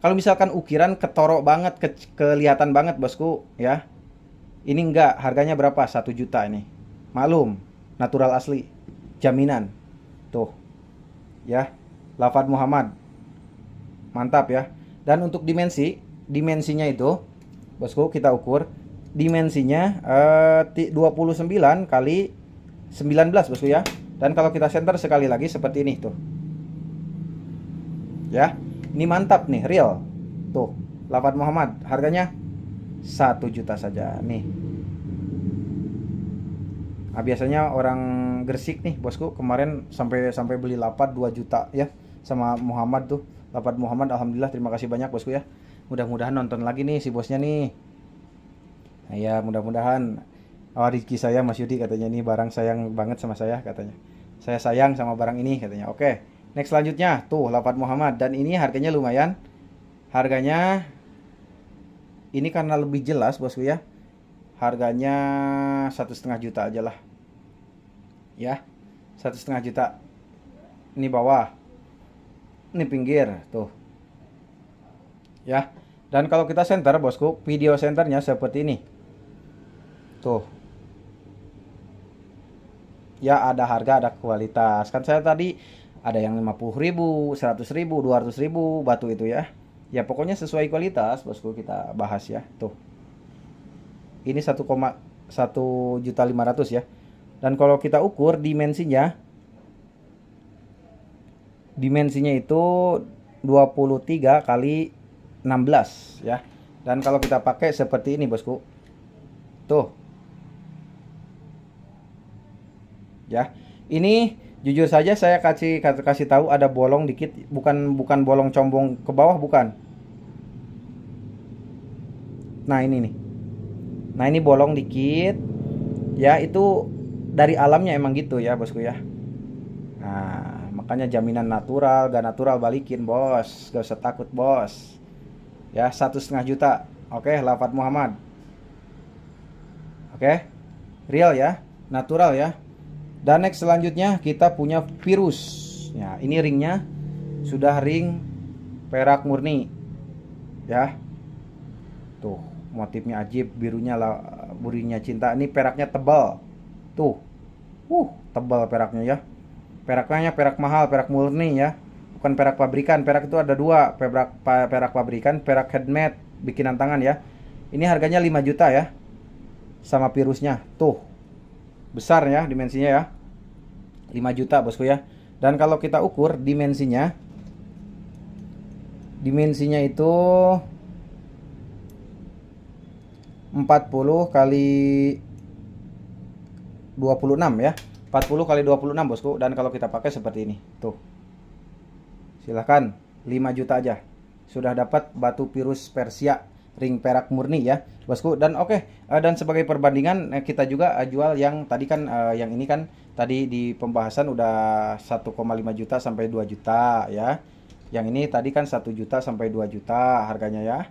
Kalau misalkan ukiran ketorok banget, kelihatan banget bosku ya. Ini enggak, harganya berapa? 1 juta ini. Maklum, natural asli, jaminan. Tuh ya, Lafad Muhammad. Mantap ya. Dan untuk dimensinya itu bosku kita ukur dimensinya 29 kali 19 bosku ya. Dan kalau kita center sekali lagi seperti ini tuh ya, ini mantap nih, real. Tuh, Lafad Muhammad, harganya 1 juta saja nih. Nah, biasanya orang Gresik nih bosku kemarin sampai beli lapat 2 juta ya sama Muhammad tuh. Lapat Muhammad, alhamdulillah, terima kasih banyak bosku ya. Mudah-mudahan nonton lagi nih si bosnya nih. Nah, ya mudah-mudahan. Oh, Rizky saya Mas Yudi katanya, ini barang sayang banget sama saya katanya. Saya sayang sama barang ini katanya. Oke, next selanjutnya tuh lapat Muhammad, dan ini harganya lumayan. Harganya ini karena lebih jelas bosku ya. Harganya 1,5 juta aja lah. Ya, 1,5 juta. Ini bawah, ini pinggir tuh. Ya, dan kalau kita center bosku, video centernya seperti ini. Tuh. Ya, ada harga, ada kualitas. Kan saya tadi ada yang 50.000, 100.000, 200.000 batu itu ya. Ya pokoknya sesuai kualitas bosku kita bahas ya. Tuh. Ini 1,1.500.000 ya. Dan kalau kita ukur dimensinya itu 23 kali 16 ya. Dan kalau kita pakai seperti ini bosku. Tuh. Ya. Ini jujur saja saya kasih tahu ada bolong dikit, bukan bolong combong ke bawah, bukan. Nah, ini nih. Nah, ini bolong dikit. Ya, itu dari alamnya emang gitu ya, bosku ya. Nah, makanya jaminan natural, gak natural balikin, bos. Gak usah takut, bos. Ya, 1,5 juta. Oke, lapat Muhammad. Oke. Real ya, natural ya. Dan next selanjutnya kita punya virus. Ya, ini ringnya sudah ring perak murni. Ya. Tuh, motifnya ajib, birunya cinta. Ini peraknya tebal. Tuh. Tebal peraknya ya. Peraknya perak mahal, perak murni ya. Bukan perak pabrikan. Perak itu ada dua, perak pabrikan, perak handmade bikinan tangan ya. Ini harganya 5 juta ya. Sama virusnya. Tuh. Besar ya dimensinya ya. 5 juta bosku ya. Dan kalau kita ukur dimensinya itu 40 kali 26 ya. 40 kali 26 bosku. Dan kalau kita pakai seperti ini. Tuh. Silahkan 5 juta aja. Sudah dapat batu virus Persia ring perak murni ya bosku. Dan oke, dan sebagai perbandingan kita juga jual yang tadi kan, yang ini kan tadi di pembahasan udah 1,5 juta sampai 2 juta ya. Yang ini tadi kan 1 juta sampai 2 juta harganya ya.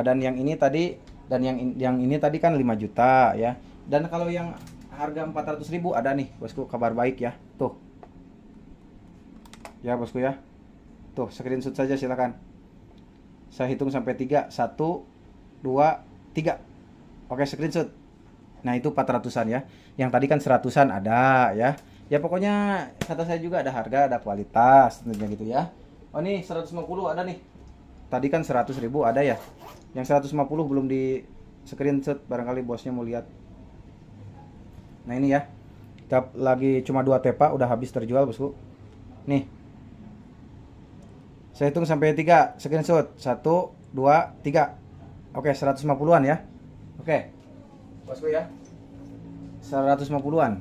Dan yang ini tadi yang ini tadi kan 5 juta ya. Dan kalau yang harga 400.000 ada nih bosku, kabar baik ya. Tuh. Ya bosku ya. Tuh, screenshot saja silakan. Saya hitung sampai 3. 1 2 3. Oke, screenshot. Nah, itu 400-an ya. Yang tadi kan 100-an ada ya. Ya pokoknya kata saya juga ada harga, ada kualitas tentunya gitu ya. Oh, nih 150 ada nih. Tadi kan 100.000 ada ya. Yang 150 belum di screenshot, barangkali bosnya mau lihat. Nah, ini ya. Kita lagi cuma 2 tepa udah habis terjual, bosku. Nih. Saya hitung sampai 3, screenshot. 1 2 3. Oke, 150-an ya. Oke. Bosku ya. 150-an.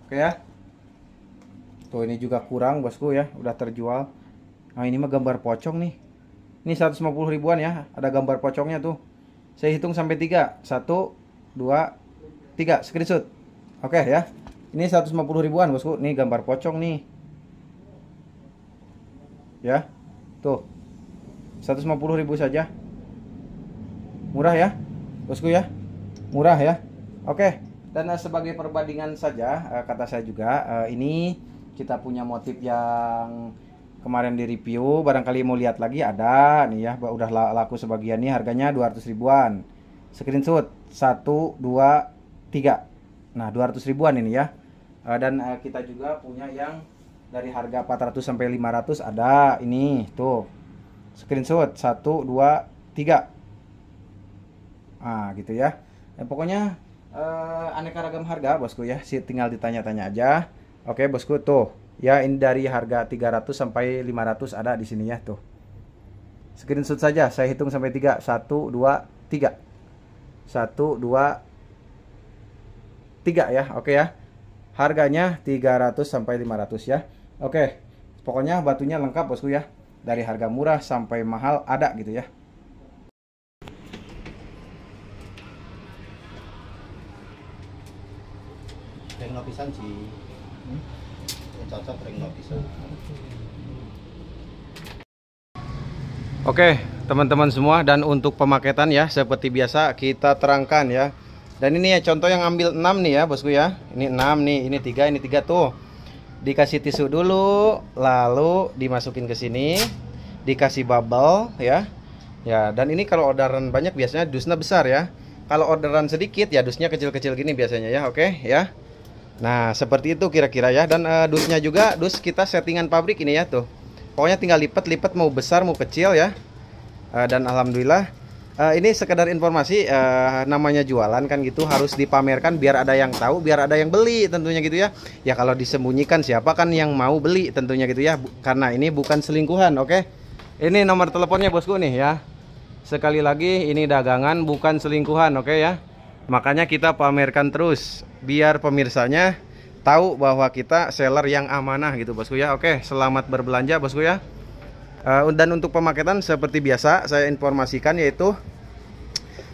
Oke ya. Tuh, ini juga kurang bosku ya, udah terjual. Nah, ini mah gambar pocong nih. Ini 150 ribuan ya, ada gambar pocongnya tuh. Saya hitung sampai 3. 1 2 3, screenshot. Oke ya. Ini 150 ribuan bosku. Nih gambar pocong nih. Ya. Tuh. 150.000 saja. Murah ya, bosku ya. Murah ya. Oke. Dan sebagai perbandingan saja, kata saya juga, ini kita punya motif yang kemarin di review. Barangkali mau lihat lagi, ada nih ya. Udah laku sebagian nih, harganya 200 ribuan. Screenshot 1 2 3. Nah, 200 ribuan ini ya. Dan kita juga punya yang dari harga 400 sampai 500 ada ini tuh. Screenshot 1 2 3. Gitu ya. Pokoknya aneka ragam harga bosku ya. Tinggal ditanya-tanya aja. Oke bosku, tuh. Ya, ini dari harga 300 sampai 500 ada di sini ya tuh. Screenshot saja, saya hitung sampai 3. 1 2 3. 1, 2, 3 ya. Oke ya. Harganya 300 sampai 500 ya. Oke. Pokoknya batunya lengkap bosku ya. Dari harga murah sampai mahal ada gitu ya. Ring pisan sih. Cocok ring pisan. Oke, teman-teman semua, dan untuk pemaketan ya seperti biasa kita terangkan ya. Dan ini ya contoh yang ambil 6 nih ya bosku ya. Ini 6 nih, ini 3 tuh. Dikasih tisu dulu, lalu dimasukin ke sini, dikasih bubble ya. Ya, dan ini kalau orderan banyak biasanya dusnya besar ya. Kalau orderan sedikit ya dusnya kecil-kecil gini biasanya ya. Oke ya. Nah, seperti itu kira-kira ya. Dan dusnya juga dus kita settingan pabrik ini ya tuh. Pokoknya tinggal lipat-lipat mau besar mau kecil ya. Dan alhamdulillah ini sekedar informasi, namanya jualan kan gitu harus dipamerkan biar ada yang tahu, biar ada yang beli tentunya gitu ya. Ya kalau disembunyikan siapa kan yang mau beli tentunya gitu ya. Karena ini bukan selingkuhan, oke. Ini nomor teleponnya bosku nih ya. Sekali lagi ini dagangan bukan selingkuhan, oke ya. Makanya kita pamerkan terus biar pemirsanya tahu bahwa kita seller yang amanah gitu bosku ya. Oke, selamat berbelanja bosku ya. Dan untuk pemaketan seperti biasa saya informasikan yaitu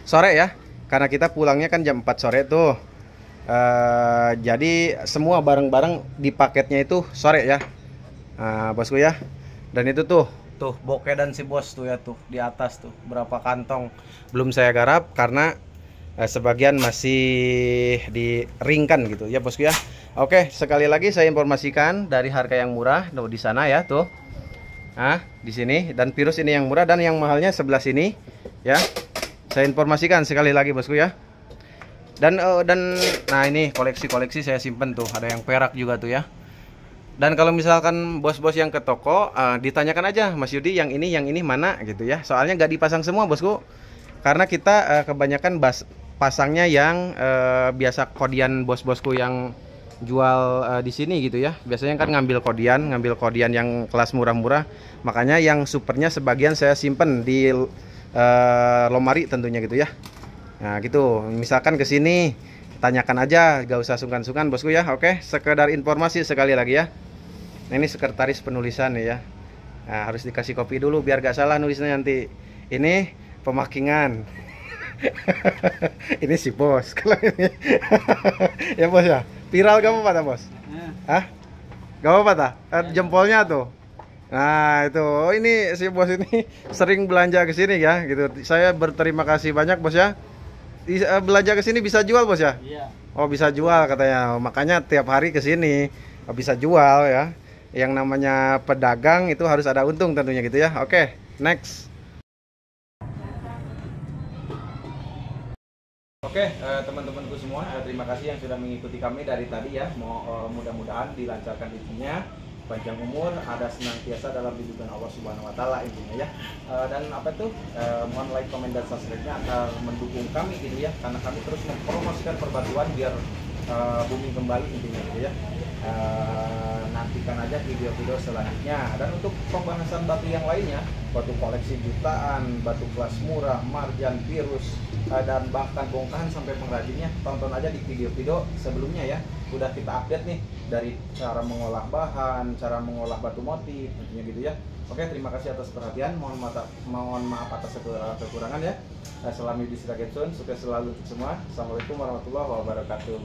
sore ya. Karena kita pulangnya kan jam 4 sore tuh. Jadi semua barang-barang di paketnya itu sore ya. Bosku ya. Dan itu tuh bokeh dan si bos tuh ya tuh di atas tuh berapa kantong belum saya garap karena sebagian masih diringkan gitu ya bosku ya. Oke, sekali lagi saya informasikan dari harga yang murah tuh di sana ya tuh. Nah, di sini dan virus ini yang murah dan yang mahalnya sebelah sini ya. Saya informasikan sekali lagi bosku ya. Dan nah ini koleksi-koleksi saya simpen tuh, ada yang perak juga tuh ya. Dan kalau misalkan bos-bos yang ke toko ditanyakan aja Mas Yudi yang ini mana gitu ya. Soalnya nggak dipasang semua bosku. Karena kita kebanyakan pasangnya yang biasa kodian bos-bosku yang jual di sini gitu ya. Biasanya kan ngambil kodian yang kelas murah-murah. Makanya yang supernya sebagian saya simpen di lemari tentunya gitu ya. Nah gitu. Misalkan ke sini tanyakan aja, gak usah sungkan-sungkan bosku ya. Oke, sekedar informasi sekali lagi ya. Nah, ini sekretaris penulisan nih ya. Nah, harus dikasih kopi dulu biar gak salah nulisnya nanti. Ini pemakingan. Ini si bos. Kalau ini ya bos ya. Viral gak apa-apa tak bos? Hah? Gak apa-apa tak? Jempolnya tuh. Nah itu, oh, ini si bos ini sering belanja ke sini ya gitu. Saya berterima kasih banyak bos ya. Belanja ke sini bisa jual bos ya? Iya. Oh bisa jual katanya. Makanya tiap hari ke sini bisa jual ya. Yang namanya pedagang itu harus ada untung tentunya gitu ya. Oke, next. Oke, teman-temanku semua, terima kasih yang sudah mengikuti kami dari tadi ya. Mudah-mudahan dilancarkan intinya, panjang umur, ada senantiasa dalam lindungan Allah Subhanahu Wa Taala intinya ya. Dan apa tuh, mohon like, komen dan subscribe-nya akan mendukung kami gitu ya, karena kami terus mempromosikan perbatuan biar booming kembali intinya gitu ya. Nantikan aja video-video selanjutnya. Dan untuk pembahasan batu yang lainnya, batu koleksi jutaan, batu kelas murah, marjan, virus, dan bahkan bongkahan sampai pengrajinnya, tonton aja di video-video sebelumnya ya. Udah kita update nih dari cara mengolah bahan, cara mengolah batu motif tentunya gitu ya. Oke, terima kasih atas perhatian. Mohon maaf atas kekurangan ya. Salam Yudi Siragedson, sukses selalu untuk semua. Assalamualaikum warahmatullahi wabarakatuh.